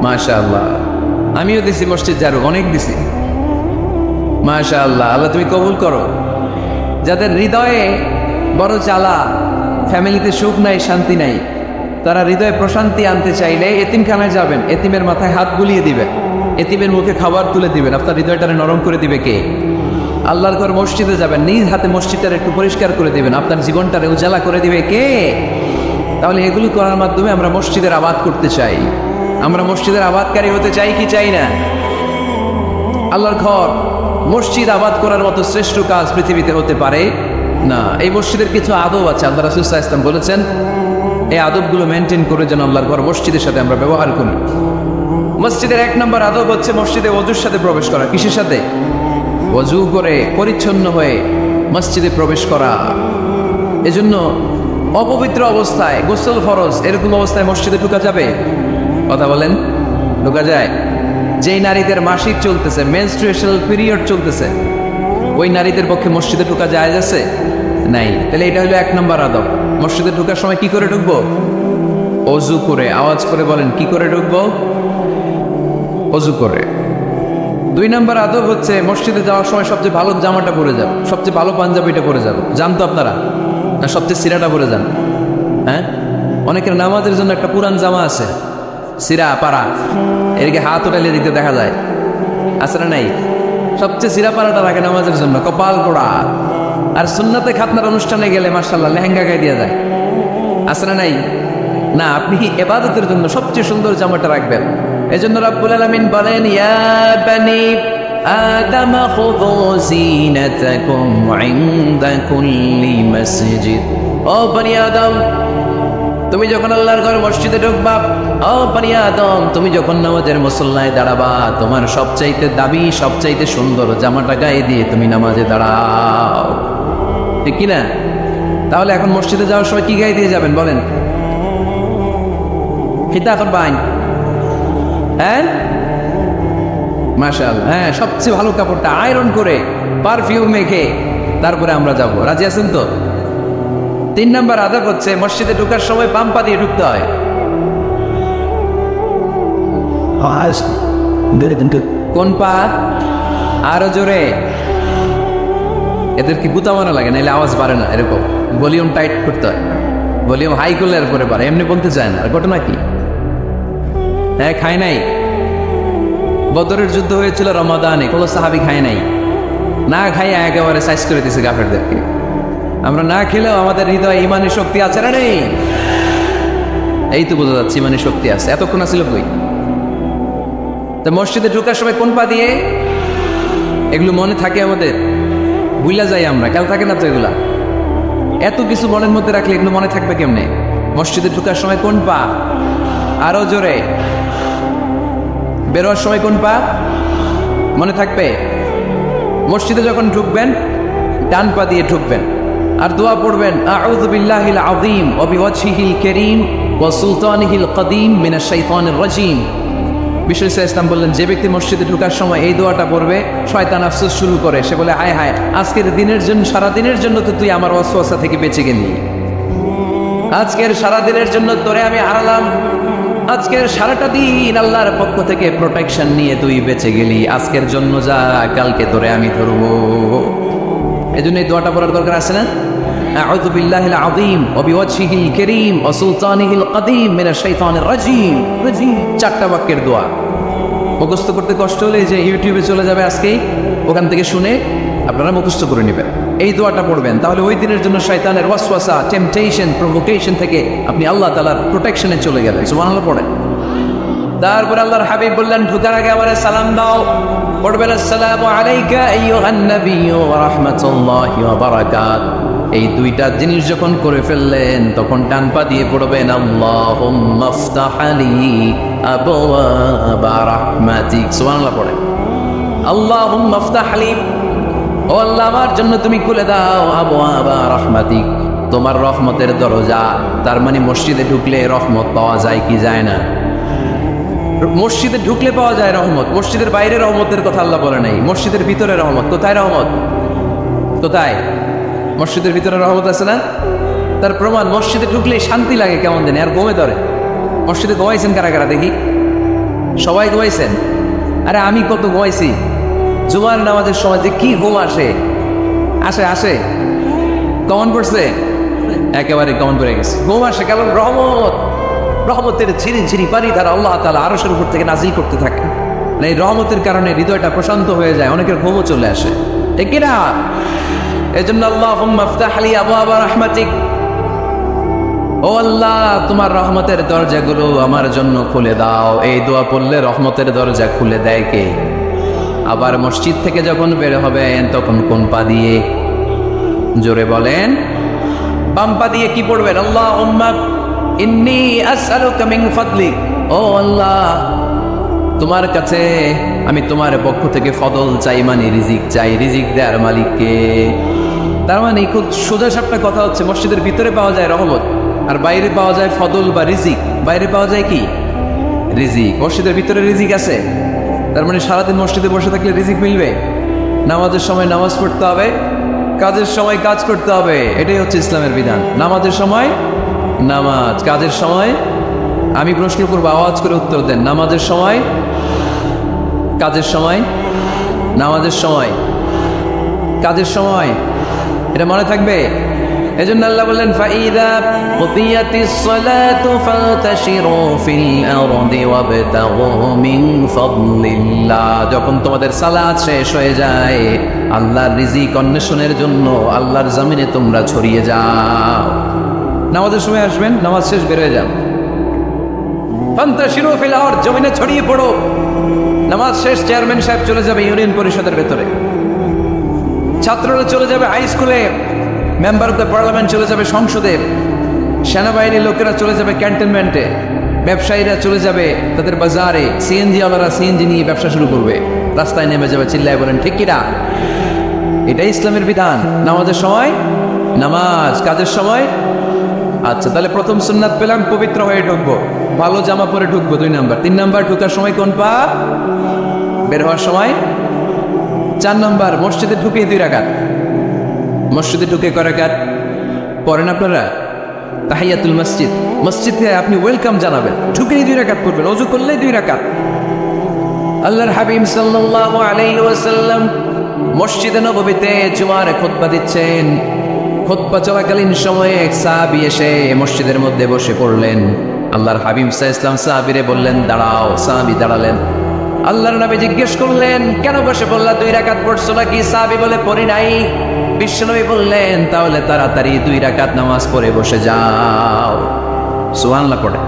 মাশাআল্লাহ। আমিও দিছি মসজিদ ঝাড়ু, অনেক দিছি, মাশাআল্লাহ। আল্লাহ তুমি কবুল করো। যাদের হৃদয়ে বড় জ্বালা, ফ্যামিলিতে সুখ নাই, শান্তি নাই, তারা হৃদয়ে প্রশান্তি আনতে চাইলে এতিমখানায় যাবেন, এতিমের মাথায় হাত বুলিয়ে দিবেন, এতিমের মুখে খাবার তুলে দিবেন, আপনার হৃদয়টারে নরম করে দিবে কে? আল্লাহর ঘর মসজিদে যাবেন, নিজ হাতে মসজিদটারে একটু পরিষ্কার করে দিবেন, আপনার জীবনটারে উজালা করে দিবে কে? তাহলে এগুলো করার মাধ্যমে আমরা মসজিদের আবাদ করতে চাই। আমরা মসজিদের আবাদকারী হতে চাই কি চাই না? আল্লাহর ঘর মসজিদ আবাদ করার মতো শ্রেষ্ঠ কাজ পৃথিবীতে হতে পারে না। এই মসজিদের কিছু আদব আছে, আল্লাহ রাসূল সাল্লাল্লাহু আলাইহি ওয়াসাল্লাম বলেছেন, এই আদবগুলো মেনটেন করে যেন আল্লাহর ঘর মসজিদের সাথে আমরা ব্যবহার করি। মসজিদের 1 নম্বর আদব হচ্ছে মসজিদে ওযুর সাথে প্রবেশ করা। কিসের সাথে? ওযু করে পরিচ্ছন্ন হয়ে মসজিদে প্রবেশ করা। এজন্য অপবিত্র অবস্থায়, গোসল ফরজ, এরকম অবস্থায় মসজিদে ঢোকা যাবে? কথা বলেন, ঢোকা যায়? যেই নারীদের মাসিক চলতেছে, মেনস্ট্রুয়েশনাল পিরিয়ড চলতেছে, ওই নারীদের পক্ষে মসজিদে ঢোকা যায় আছে? নাই। তাহলে এটা হলো 1 নম্বর আদব। মসজিদে ঢোকার সময় কি করে ঢুকবো? ওযু করে। আওয়াজ করে বলেন, কি করে ঢুকবো? ওযু করে। 2 নম্বর আদব হচ্ছে মসজিদে যাওয়ার সময় সবচেয়ে ভালো জামাটা পরে যাও, সবচেয়ে ভালো পাঞ্জাবিটা পরে যাবো। জান তো আপনারা? না সবচেয়ে সিরাটা পরে যান? হ্যাঁ, অনেকের নামাজের জন্য একটা পুরান জামা আছে, সিরা পাড়া, এদিকে হাত উঠাইলে দিতে দেখা যায়, আছে না নাই? সবচেয়ে সিরা পাড়াটা রাখে নামাজের জন্য, কপাল পোড়া। আর সুন্নাতে খাতনার অনুষ্ঠানে গেলে মাশাআল্লাহ লেহেঙ্গা গায়ে দিয়ে যায়, আছে না নাই? না, আপনি ইবাদতের জন্য সবচেয়ে সুন্দর জামাটা রাখবেন। এজন্য রাব্বুল আলামিন বলেন, ইয়া বানি আদম খুযু যিনাতাকুম ইনদা কুল্লি মসজিদ। ও বনি আদম, তুমি যখন আল্লাহর ঘর মসজিদে ঢুকবা, ও বনি আদম, তুমি যখন নামাজের মুসল্লায় দাঁড়াবা, তোমার সবচাইতে দামি, সবচাইতে সুন্দর জামাটা গায়ে দিয়ে তুমি নামাজে দাঁড়াও, ঠিক কিনা? তাহলে এখন মসজিদে যাওয়ার সময় কি গায়ে দিয়ে যাবেন বলেন? খিতাফত বাইন, হ্যাঁ মাশাআল্লাহ, হ্যাঁ সবচেয়ে ভালো কাপড়টা আয়রন করে পারফিউম মেখে তারপরে আমরা যাব। রাজি আছেন তো? 3 নাম্বার আদব হচ্ছে মসজিদে ঢোকার সময় বাম পা দিয়ে ঢুকতে হয়। কোন পা? আরো জোরে। এদের কি গুতা মারা লাগে, নাইলে আওয়াজ বাড়ে না, এরকম ভলিউম টাইট করতে হয়, ভলিউম হাই করলে এরপরে বাড়ে, এমনি বলতে চায় না। আর ঘটনা কি? হ্যাঁ, খায় নাই। বদরের যুদ্ধ হয়েছিল রমাদানে, কোনো সাহাবী খায় নাই, না খাইয়া একেবারে সাইজ করে দিয়েছে কাফেরদেরকে। আমরা না খেলেও আমাদের হৃদয়ে ইমানের শক্তি আছে না নেই? এই তো বোঝা যাচ্ছে ইমানের শক্তি আছে। এতক্ষণ আসছিল কই? তো মসজিদে ঢোকার সময় কোন পা দিয়ে? এগুলো মনে থাকে আমাদের, ভুলা যাই আমরা, খেয়াল থাকে না তো এগুলা। এত কিছু মনের মধ্যে রাখলে এগুলো মনে থাকবে কেমনে? মসজিদে ঢোকার সময় কোন পা? আরো জোরে। বেরোয়ার সময় কোন পা? মনে থাকবে। মসজিদে যখন ঢুকবেন ডান পা দিয়ে ঢুকবেন, আর দোয়া পড়বেন, আউযু বিল্লাহিল আযীম ওয়া বিওয়াজহিল কারীম ওয়া সুলতানিহিল কদীম মিনাশ শাইতানির রাজীম। বিষ্ণু ইসলাম বললেন, যে ব্যক্তি মসজিদে ঢোকার সময় এই দোয়াটা পড়বে, শয়তান আফসোস শুরু করে, সে বলে, হায় হায়, আজকের দিনের জন্য, সারা দিনের জন্য তো তুই আমার ওয়াসওয়াসা থেকে বেঁচে গেলি, আজকের সারা দিনের জন্য তোরে আমি হারালাম, আজকের সারাটা দিন আল্লাহর পক্ষ থেকে প্রোটেকশন নিয়ে তুই বেঁচে গেলি, আজকের জন্য যা, কালকে তোরে আমি ধরবো। এই জন্য এই দোয়াটা পড়ার দরকার আছে না? আউযু বিল্লাহিল আযীম ওয়া বিওয়াজহিল কারীম ওয়া সুলতানিহিল কদীম মিনাশ শাইতানির রাজীম। 4টা বাক্যের দোয়া। মুখস্থ করতে কষ্ট হলে যে ইউটিউবে চলে যাবে আজকেই, ওখান থেকে শুনে আপনারা মুখস্থ করে নেবেন। এই দোয়াটা পড়বেন, তাহলে ওই দিনের জন্য শয়তানের ওয়াসওয়াসা, টেম্পটেশন, প্রভোকেশন থেকে আপনি আল্লাহ তাআলার প্রোটেকশনে চলে গেলেন। সুবহানাল্লাহ পড়েন। তারপর আল্লাহর হাবিব বললেন, ঢোকার আগে আমারে সালাম দাও। পড়বেন, আসসালামু আলাইকা আইয়ুহান নাবিয়্যু ওয়া রাহমাতুল্লাহি ওয়া বারাকাতুহু। এই 2টা জিনিস যখন করে ফেললেন, তখন ডান পা দিয়ে পড়বেন, আল্লাহুম্মা ইফতাহ লি আবওয়াবা রাহমাতিক। সুবহানাল্লাহ পড়েন। আল্লাহুম্মা ইফতাহ লি, ও আল্লাহ আমার জন্য তুমি খুলে দাও আবওয়াবা রাহমাতিক, তোমার রহমতের দরজা। তার মানে মসজিদে ঢুকলে রহমত পাওয়া যায় কি যায় না? মসজিদে ঢুকলে পাওয়া যায় রহমত, মসজিদের বাইরে রহমতের কথা আল্লাহ বলে নাই। মসজিদের ভিতরে রহমত। কোথায় রহমত? কোথায়? মসজিদের ভিতরে রহমত আছে না? তার প্রমাণ, মসজিদে ঢুকলেই শান্তি লাগে কেমন জানি, আর ঘুমে ধরে। মসজিদে ঘুমাইছেন কারা কারা দেখি? সবাই ঘুমাইছেন? আরে আমি কত ঘুমাইছি। জুমার নামাজের সময় যে কি ঘুম আসে, আসে আসে, কমন পড়ছে, একেবারে কমন পড়ে গেছে। ঘুম আসে কারণ রহমত, রহমতের ঝিরি ঝিরি পানি তারা আল্লাহ তাআলা আরশের উপর থেকে নাজিল করতে থাকে। এই রহমতের কারণে হৃদয়টা প্রশান্ত হয়ে যায়, অনেকের ঘুমও চলে আসে, ঠিক কিনা? এজন্য আল্লাহুম্মা ইফতাহ লি আবওয়াবা রাহমাতিক, ও আল্লাহ তোমার রহমতের দরজাগুলো আমার জন্য খুলে দাও। এই দোয়া পড়লে রহমতের দরজা খুলে দেয় কে? আবার মসজিদ থেকে যখন বের হবেন তখন কোন পা দিয়ে? জোরে বলেন। বাম পা দিয়ে কি পড়বেন? আল্লাহুম্মা ইন্নী আসআলুকা মিন ফাদলিক, ও আল্লাহ তোমার কাছে আমি তোমার পক্ষ থেকে ফদল চাই, মানে রিজিক চাই, রিজিক দেওয়ার মালিককে। তার মানে খুব সোজা সাপটা কথা হচ্ছে, মসজিদের ভিতরে পাওয়া যায় রহমত, আর বাইরে পাওয়া যায় ফদল বা রিজিক। বাইরে পাওয়া যায় কি? রিজিক। মসজিদের ভিতরে রিজিক আছে, তার মানে সারাদিন মসজিদে বসে থাকলে রিজিক মিলবে। নামাজের সময় নামাজ পড়তে হবে, কাজের সময় কাজ করতে হবে, এটাই হচ্ছে ইসলামের বিধান। নামাজের সময় নামাজ, কাজের সময়। আমি প্রশ্ন করবো, আওয়াজ করে উত্তর দেন। নামাজের সময়, কাজের সময়, নামাজের সময়, কাজের সময়, এটা মনে থাকবে? এজন্য আল্লাহ বললেন ফাইদা কুতিয়াতিস সালাতু ফান্তাশিরু ফিল আরদি ওয়াবতাগু মিন ফাদলিল্লাহ। যখন তোমাদের সালাত শেষ হয়ে যায়, আল্লাহর রিজিক অন্বেষণের জন্য আল্লাহর জমিনে তোমরা ছড়িয়ে যাও। নামাজের সময় আসবেন, নামাজ শেষ বের হয়ে যান, ফান্তাশিরু ফিল আরদ, জমিনে ছড়িয়ে পড়ো। নামাজ শেষ চেয়ারম্যান সাহেব চলে যাবে ইউনিয়ন পরিষদের ভেতরে, ছাত্ররা চলে যাবে হাই স্কুলে, মেম্বার অফ দ্য পার্লামেন্ট চলে যাবে সংসদে, সেনাবাহিনীর লোকেরা চলে যাবে ক্যান্টনমেন্টে, ব্যবসায়ীরা চলে যাবে তাদের বাজারে, সিএনজি ওয়ালারা সিএনজি নিয়ে ব্যবসা শুরু করবে, রাস্তায় নেমে যাবে, চিল্লায় বলেন ঠিক কিনা? এটাই ইসলামের বিধান। নামাজের সময় নামাজ, কাজের সময়। আচ্ছা, তাহলে প্রথম সুন্নাত পেলাম, পবিত্র হয়ে ঢুকবো, ভালো জামা পরে ঢুকবো 2 নাম্বার। 3 নাম্বার, ঢুকার সময় কোন পা, বের হওয়ার সময় 4 নাম্বার, মসজিদে ঢুকে 2 রাকাত। মসজিদে ঢুকে কয় রাকাত পড়েন আপনারা? তাহিয়াতুল মসজিদ, মসজিদে আপনি ওয়েলকাম জানাবেন, ঢুকেই 2 রাকাত পড়বেন, ওযু করলেই 2 রাকাত। আল্লাহর হাবিব সাল্লাল্লাহু আলাইহি ওয়াসাল্লাম মসজিদে নববীতে জুমার খুতবা দিচ্ছেন। খুতবা চলাকালীন সময়ে এক সাহাবী এসে মসজিদের মধ্যে বসে পড়লেন। আল্লাহর হাবিব সাল্লাল্লাহু আলাইহি ওয়াসাল্লাম সাহাবীরে বললেন দাঁড়াও। সাহাবী দাঁড়ালেন। আল্লাহর নবী জিজ্ঞেস করলেন কেন বসে পড়লা, 2 রাকাত পড়ছো নাকি? সাহাবী বলে পড়ি নাই। বিশ্বনবী বললেন তাহলে তাড়াতাড়ি 2 রাকাত নামাজ পড়ে বসে যাও। সুবহানাল্লাহ পড়ে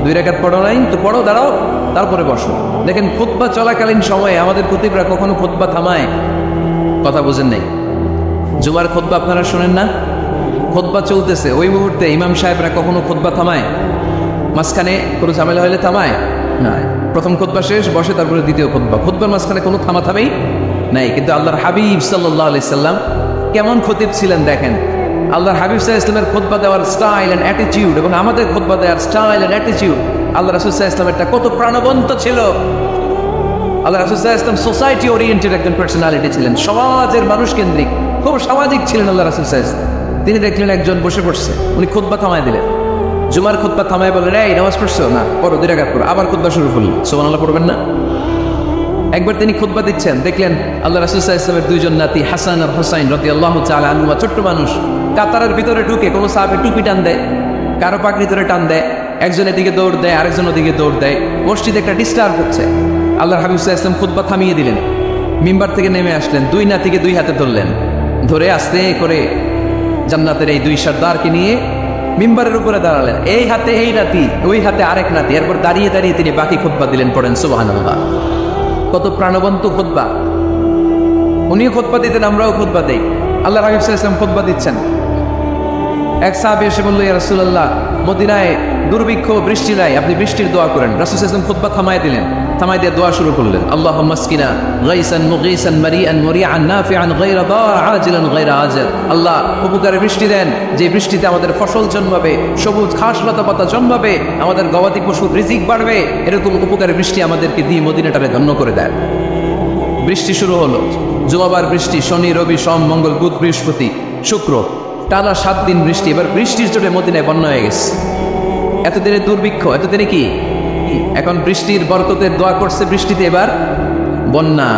2 রাকাত পড়ো নাই তো পড়ো, দাঁড়াও, তারপরে বসো। দেখেন খুতবা চলাকালীন সময়ে আমাদের খতিবরা কখনো খুতবা থামায়? কথা বুঝেন নাই? জুমার খুতবা আপনারা শুনেন না? খুতবা চলতেছে, ওই মুহূর্তে ইমাম সাহেবরা কখনো খুতবা থামায়? মাঝখানে কোনো ঝামেলা হলে থামায় না? প্রথম খুতবা শেষ, বসে, তারপরে দ্বিতীয় খুতবা। খুতবার মাঝখানে কোনো থামাথামেই নাই। কিন্তু আল্লাহর হাবিব সাল্লাল্লাহু আলাইহি সাল্লাম কেমন খতিব ছিলেন দেখেন। আল্লাহর হাবিব সাল্লাল্লাহু আলাইহি সাল্লামের খুতবা দেওয়ার স্টাইল এন্ড অ্যাটিটিউড এবং আমাদের খুতবা দেওয়ার স্টাইল এন্ড অ্যাটিটিউড, আল্লাহ রাসূল সাল্লাল্লাহু আলাইহি সাল্লামেরটা কত প্রাণবন্ত ছিল। আল্লাহ রাসূল সাল্লাল্লাহু আলাইহি সাল্লাম সোসাইটি ওরিয়েন্টেড একজন পার্সোনালিটি ছিলেন, সমাজের মানুষ কেন্দ্রিক, খুব সামাজিক ছিলেন আল্লাহ রাসূল সাল্লাল্লাহু আলাইহি সাল্লাম। তিনি দেখলেন একজন বসে পড়ছে, উনি খুতবা থামায় দিলেন। জুমার খুতবা থামায় বললেন এই নামাজ পড়ছো না, পড়ো 2 রাকাত পড়ো। আবার খুতবা শুরু করলেন। সুবহানাল্লাহ পড়বেন না? একবার তিনি খুতবা দিচ্ছেন, দেখলেন আল্লাহ রাসূল সাল্লাল্লাহু আলাইহি ওয়াসাল্লামের 2 জন নাতি হাসান আর হুসাইন রাদিয়াল্লাহু তাআলা আনহুমা, ছোট্ট মানুষ, কাতারের ভিতরে ঢুকে কোনো সাহাবী টুপি টান দেয়, কারো পাগড়ি ধরে টান দেয়, একজন এদিকে দৌড় দেয়, আরেকজন ওদিকে দৌড় দেয়। মসজিদে একটা ডিস্টার্ব হচ্ছে। আল্লাহর হাবিব সাল্লাল্লাহু আলাইহি ওয়াসাল্লাম খুতবা থামিয়ে দিলেন, মিম্বার থেকে নেমে আসলেন, 2 নাতিকে 2 হাতে ধরলেন, ধরে আস্তে করে জান্নাতের এই 2 সর্দারকে নিয়ে মিম্বারের উপরে দাঁড়ালেন। এই হাতে এই নাতি, ওই হাতে আরেক নাতি। এরপর দাঁড়িয়ে দাঁড়িয়ে তিনি বাকি খুতবা দিলেন। পড়েন সুবহানাল্লাহ। কত প্রাণবন্ত খুতবা। উনিও খুতবা দিতেন, আমরাও খুতবা দেই। আল্লাহর হাবিব সাল্লাল্লাহু আলাইহি ওয়াসাল্লাম খুতবা দিচ্ছেন। এক সাহাবী এসে বলল ইয়া রাসূলুল্লাহ, মদিনায় দুর্ভিক্ষ, বৃষ্টি নাই, আপনি বৃষ্টির দোয়া করেন। রাসূল সাল্লাল্লাহু আলাইহি ওয়াসাল্লাম খুতবা থামায় দিলেন, থামায় দিয়ে দোয়া শুরু করলেন। আল্লাহুম্মা আসকিনা গাইসান মুগীসান মারিআন মুরিআন নাফিআন গায়রা দার আজিলান গায়রা আজাল। আল্লাহ উপকারে বৃষ্টি দেন, যে বৃষ্টিতে আমাদের ফসল জন্মাবে, সবুজ ঘাস লতা পাতা জন্মাবে, আমাদের গবাদি পশুর রিজিক বাড়বে, এরকম উপকারে বৃষ্টি আমাদেরকে দিয়ে মদিনাটারে ধন্য করে দেন। বৃষ্টি শুরু হলো, জুমাবার বৃষ্টি, শনি রবি সোম মঙ্গল বুধ বৃহস্পতি শুক্র, টানা 7 দিন বৃষ্টি। এবার বৃষ্টির জোরে মদিনায় বন্যা হয়ে গেছে। এতদিনে দুর্ভিক্ষ, এতদিনে কি, এখন বৃষ্টির বরকতের দোয়া করছে, বৃষ্টিতে এবার বন্যা।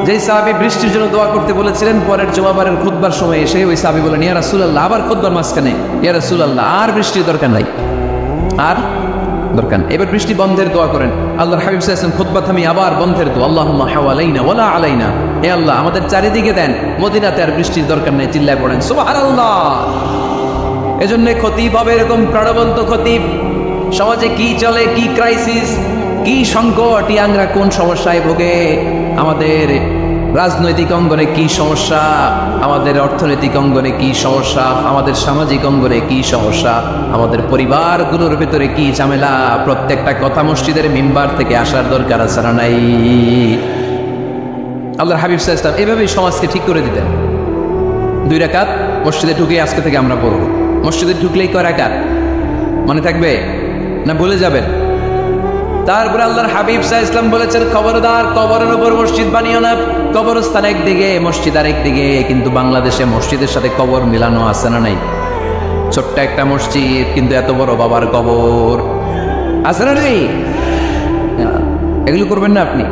যেই সাহাবী বৃষ্টির জন্য দোয়া করতে বলেছিলেন, পরের জুমাবারের খুতবার সময় এসে ওই সাহাবী বলেন ইয়া রাসূলুল্লাহ, আবার খুতবার মাঝখানে ইয়া রাসূলুল্লাহ, আর বৃষ্টির দরকার নাই, আর দরকার। এবার বৃষ্টি বন্ধের দোয়া করেন। আল্লাহর হাবিব সাল্লাল্লাহু আলাইহি ওয়াসাল্লাম খুতবা থামিয়ে আবার বন্ধের দোয়া, আল্লাহুম্মা হাওয়ালাইনা ওয়ালা আলাইনা, হে আল্লাহ আমাদের চারিদিকে দেন, মদিনাতে আর বৃষ্টির দরকার নেই। চিল্লায় পড়েন সুবহানাল্লাহ। এজন্য খতিব হবে এরকম প্রাণবন্ত খতিব। সমাজে কি চলে, কি ক্রাইসিস, কি সংকট, ইয়াংরা কোন সমস্যায় ভোগে, আমাদের রাজনৈতিক অঙ্গনে কি সমস্যা, আমাদের অর্থনৈতিক অঙ্গনে কি সমস্যা, আমাদের সামাজিক অঙ্গনে কি সমস্যা, আমাদের পরিবারগুলোর ভেতরে কি ঝামেলা, প্রত্যেকটা কথা মসজিদের মিম্বার থেকে আসার দরকার আছে না নাই? আল্লাহর হাবিব সাল্লাল্লাহু আলাইহি ওয়াসাল্লাম এভাবেই সমাজকে ঠিক করে দিতেন। 2 রাকাত মসজিদে ঢুকে আজকে থেকে আমরা পড়ব। মসজিদে ঢুকলেই কয় রাকাত মনে থাকবে না ভুলে যাবেন? তারপরে আল্লাহর হাবিব সাল্লাল্লাহু আলাইহি ওয়াসাল্লাম বলেছেন খবরদার কবরের উপর মসজিদ বানিও না। কবরস্থান একদিকে, মসজিদ আরেকদিকে। কিন্তু বাংলাদেশে মসজিদের সাথে কবর মিলানো আছে না নাই? ছোট্ট একটা মসজিদ কিন্তু এত বড় বাবার কবর আছে না নেই? এগুলো করবেন না আপনি।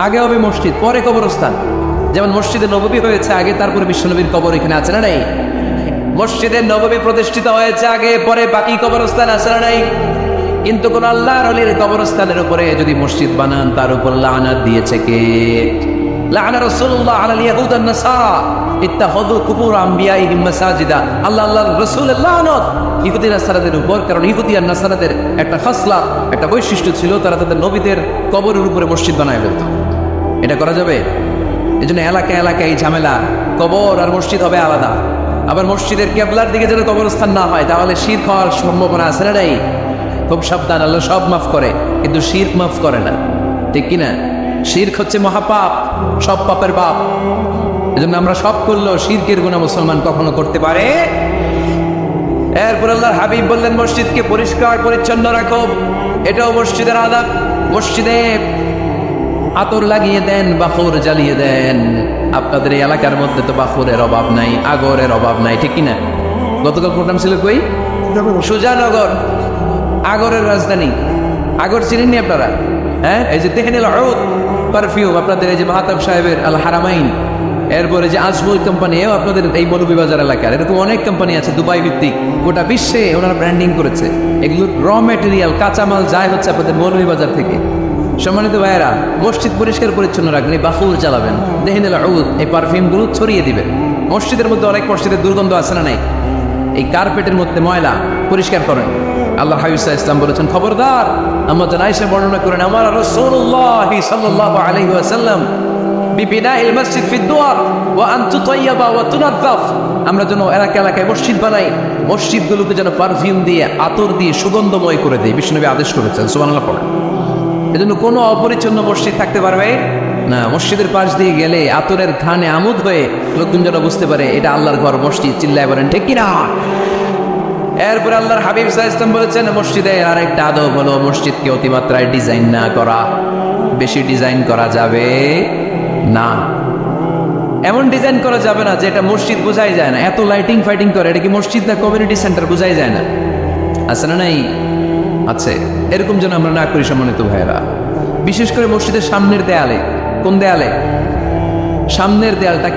আগে হবে মসজিদ, পরে কবরস্থান। যেমন মসজিদে নববী হয়েছে আগে, তারপরে বিশ্বনবীর কবর এখানে আছে না নাই? মসজিদে নববী প্রতিষ্ঠিত হয়েছে আগে, পরে বাকি কবরস্থান আছে না নাই? কিন্তু কোন আল্লাহর ওলির কবরস্থানের উপরে যদি মসজিদ বানান, তার উপর লানাত দিয়েছে কে? লাআনা রাসূলুল্লাহ আলাল ইয়াহুদ ওয়ান নাসারা ইত্তাখাযু কুবুর আমবিয়াইহিম মাসাজিদা। আল্লাহর রাসূলের লানত ইহুদি নাসারাদের উপর, কারণ ইহুদি আর নাসারাদের একটা খাসলা, একটা বৈশিষ্ট্য ছিল, তারা তাদের নবীদের কবরের উপরে মসজিদ বানায় ফেলত। এটা করা যাবে? এজন্য এলাকায় এলাকায় ঝামেলা, কবর আর মসজিদ হবে আলাদা। আবার মসজিদের কেবলার দিকে যেন কবরস্থান না হয়, তাহলে শিরক হওয়ার সম্ভাবনা আছে না নাই? খুব সাবধান, আল্লাহ সব মাফ করে কিন্তু শিরক মাফ করে না, ঠিক কিনা? শিরক হচ্ছে মহাপাপ, সব পাপের বাপ। এজন্য আমরা সব করলেও শিরকের গুনাহ মুসলমান কখনো করতে পারে। এরপর আল্লাহর হাবিব বললেন, মসজিদকে পরিষ্কার পরিচ্ছন্ন রাখো, এটাও মসজিদের আদব। মসজিদে আতর লাগিয়ে দেন, বাখুর জ্বালিয়ে দেন। আপনাদের এই এলাকার মধ্যে তো বাখুরের অভাব নাই, আগরের অভাব নাই, ঠিক কিনা? গতকাল প্রোগ্রাম ছিল কই? সুজানগর, আগরের রাজধানী। আগর চিনেননি আপনারা? হ্যাঁ, এই যে তেহনিল উদ পারফিউম, আপনাদের এই যে মাহতাব সাহেবের আল হারামাইন, এরপরে যে আজমল কোম্পানি, এও আপনাদের এই মৌলভীবাজার এলাকার। এরকম অনেক কোম্পানি আছে দুবাই ভিত্তিক, গোটা বিশ্বে ওনারা ব্র্যান্ডিং করেছে। এগুলোর র ম্যাটেরিয়াল, কাঁচামাল যায় হচ্ছে আপনাদের মৌলভীবাজার থেকে। সম্মানিত ভাইয়েরা, মসজিদ পরিষ্কার পরিচ্ছন্ন রাখবেন, এই বাখুর জ্বালাবেন, তেহনিল উদ, এই পারফিউমগুলো ছড়িয়ে দিবেন। মসজিদের মধ্যে অনেক মসজিদের দুর্গন্ধ আছে না নাই? এই কার্পেটের মধ্যে ময়লা, পরিষ্কার করেন। আল্লাহ হাবিব সাল্লাল্লাহু আলাইহি ওয়াসাল্লাম বলেছেন, খবরদার, আম্মা জান আয়েশা বর্ণনা করেন, আমার রাসূলুল্লাহ সাল্লাল্লাহু আলাইহি ওয়াসাল্লাম বিবিনাইল মসজিদ ফি দুয়ার ওয়া আন তুতাইয়াবা ওয়া তুনাযাফ। আমরা যেন এলাকা এলাকায় মসজিদ বানাই, মসজিদগুলোকে যেন পারফিউম দিয়ে, আতর দিয়ে সুগন্ধময় করে দেই। বিশ্বনবী আদেশ করেছেন, সুবহানাল্লাহ পড়েন। এজন্য কোনো অপরিচ্ছন্ন মসজিদ থাকতে পারবে না। মসজিদের পাশ দিয়ে গেলে আতরের ঘ্রাণে আমোদ হয়ে লোকজন যেন বুঝতে পারে এটা আল্লাহর ঘর, মসজিদ। চিল্লায় বলেন ঠিক কিনা? এরপরে আল্লাহর হাবিব সাল্লাল্লাহু আলাইহি ওয়াসাল্লাম বলেছেন, মসজিদের আরেকটা আদব হলো মসজিদকে অতিমাত্রায় ডিজাইন না করা। বেশি ডিজাইন করা যাবে না। এমন ডিজাইন করা যাবে না যে এটা মসজিদ বোঝাই যায় না। এত লাইটিং ফাইটিং করে, এটা কি মসজিদ না কমিউনিটি সেন্টার বোঝাই যায় না? আছে না নাই? আছে। এরকম যেন আমরা না করি সম্মানিত ভাইয়েরা। বিশেষ করে মসজিদের সামনের দেয়ালে। কোন দেয়ালে? সামনের দেয়ালটা,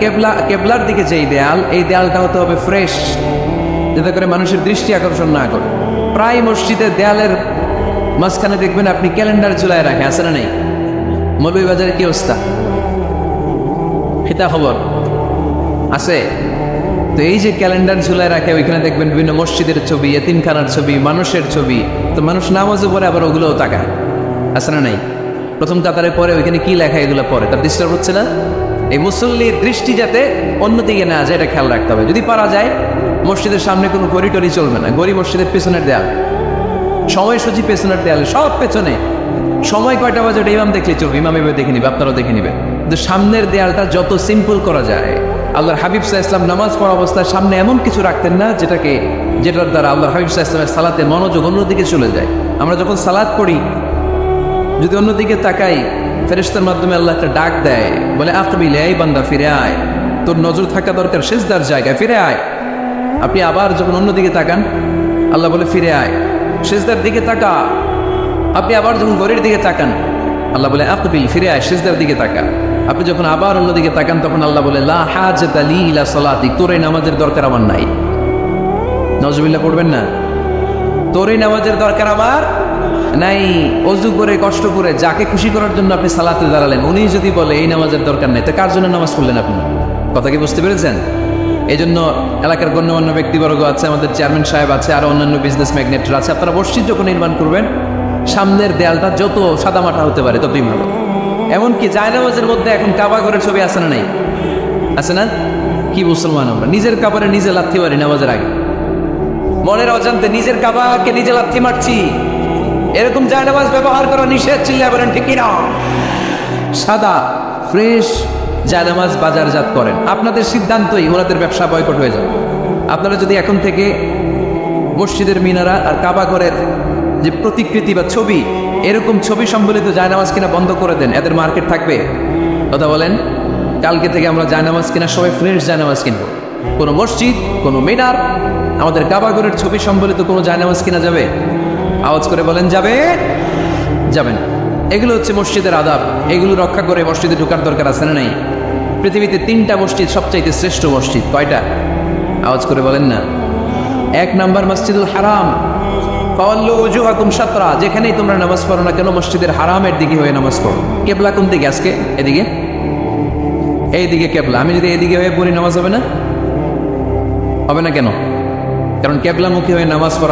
কেবলার দিকে যেই দেয়াল, এই দেয়ালটা হতে হবে ফ্রেশ, যাতে করে মানুষের দৃষ্টি আকর্ষণ না করে। প্রায় মসজিদের দেয়ালের মাঝখানে দেখবেন আপনি ক্যালেন্ডার ঝুলায় রাখে, আছে না নেই? মৌলভীবাজারের কি অবস্থা? খিতা খবর আছে তো? এই যে ক্যালেন্ডার ঝুলায় রাখে, ওইখানে দেখবেন বিভিন্ন মসজিদের ছবি, এতিমখানার ছবি, মানুষের ছবি। তো মানুষ নামাজে পড়ে, আবার ওগুলোও তাকায়, আছে না নাই? প্রথম কাতারে পরে ওইখানে কি লেখা, এগুলো পরে, তার ডিস্টার্ব হচ্ছে না? এই মুসল্লির দৃষ্টি যাতে অন্যদিকে না যায়, এটা খেয়াল রাখতে হবে। যদি পারা যায়, মসজিদের সামনে কোনো গড়ি চলবে না। গড়ি মসজিদের পেছনের দেয়াল, সময়সূচি পেছনের দেয়ালে, সব পেছনে। সময় কয়টা বাজে ওটা ইমাম দেখলে চলবে, ইমাম এভাবে দেখে নিবে, আপনারাও দেখে নিবেন। কিন্তু সামনের দেয়ালটা যত সিম্পল করা যায়। আল্লাহর হাবিব সাল্লাল্লাহু আলাইহি ওয়াসাল্লাম নামাজ পড়া অবস্থায় সামনে এমন কিছু রাখতেন না যেটার দ্বারা আল্লাহর হাবিব সাল্লাল্লাহু আলাইহি ওয়াসাল্লামের সালাতে মনোযোগ অন্যদিকে চলে যায়। আমরা যখন সালাত পড়ি, যদি অন্যদিকে তাকাই, ফেরেশতার মাধ্যমে আল্লাহ একটা ডাক দেয়, বলে আকবিল, এই বান্দা ফিরে আয়, তোর নজর থাকা দরকার সিজদার জায়গায়, ফিরে আয়। আপনি আবার যখন অন্যদিকে তাকান, আল্লাহ বলে ফিরে আয়, সিজদার দিকে তাকা। আপনি আবার যখন ঘড়ির দিকে তাকান, আল্লাহ বলে আকবিল, ফিরে আয়, সিজদার দিকে তাকা। আপনি যখন আবার অন্যদিকে তাকান, তখন আল্লাহ বলে লা হাজাতা লি ইলা সালাতি, তোর এই নামাজের দরকার আমার নাই। নাউজুবিল্লাহ পড়বেন না? তোর এই নামাজের দরকার আমার নাই। অজু করে কষ্ট করে যাকে খুশি করার জন্য আপনি সালাতে দাঁড়ালেন, উনি যদি বলে এই নামাজের দরকার নেই, তো কার জন্য নামাজ পড়লেন আপনি? কথা কি বুঝতে পেরেছেন? এই জন্য এলাকার গণ্যমান্য ব্যক্তিবর্গ আছে, আমাদের চেয়ারম্যান সাহেব আছে, আরো অন্যান্য বিজনেস ম্যাগনেটরা আছে, আপনারা মসজিদ যখন নির্মাণ করবেন, সামনের দেয়ালটা যত সাদামাটা হতে পারে ততই ভালো। এমনকি জায়নামাজের মধ্যে এখন কাবা ঘরের ছবি আছে না নাই? আছে না? কি মুসলমান আমরা, নিজের কাবারে নিজে লাথি মারি নামাজের আগে, মনের অজান্তে নিজের কাবাকে নিজে লাথি মারছি। এরকম জায়নামাজ ব্যবহার করা নিষেধ, চিল্লায় বলেন ঠিক কিনা? সাদা ফ্রেশ জায়নামাজ বাজারজাত করেন, আপনাদের সিদ্ধান্তই ওনাদের ব্যবসা বয়কট হয়ে যাবে। আপনারা যদি এখন থেকে মসজিদের মিনারা আর কাবা ঘরের যে প্রতিকৃতি বা ছবি, এরকম ছবি সম্বলিত জায়নামাজ কিনা বন্ধ করে দেন, এদের মার্কেট থাকবে? কথা বলেন। কালকে থেকে আমরা জায়নামাজ কিনা সবাই ফ্রেশ জায়নামাজ কিনবো। কোনো মসজিদ, কোনো মিনার, আমাদের কাবা ঘরের ছবি সম্বলিত কোনো জায়নামাজ কিনা যাবে? আওয়াজ করে বলেন, যাবে? যাবেন। এগুলো হচ্ছে মসজিদের আদাব, এগুলো রক্ষা করে মসজিদে ঢোকার দরকার আছে না নাই? পৃথিবীতে 3টা মসজিদ সবচাইতে শ্রেষ্ঠ মসজিদ। কয়টা? আওয়াজ করে বলেন না। 1 নাম্বার মসজিদুল হারাম, ফাওয়াল্লু উজুহাকুম শাতরা, যেখানেই তোমরা নামাজ পড়ো না কেন মসজিদের হারামের দিকে হয়ে নামাজ পড়ো। কেবলা কোন দিকে আজকে? এদিকে, এইদিকে কেবলা। আমি যদি এদিকে হয়ে পড়ি নামাজ হবে না? হবে না কেন? কারণ কেবলামুখী হয়ে নামাজ পড়া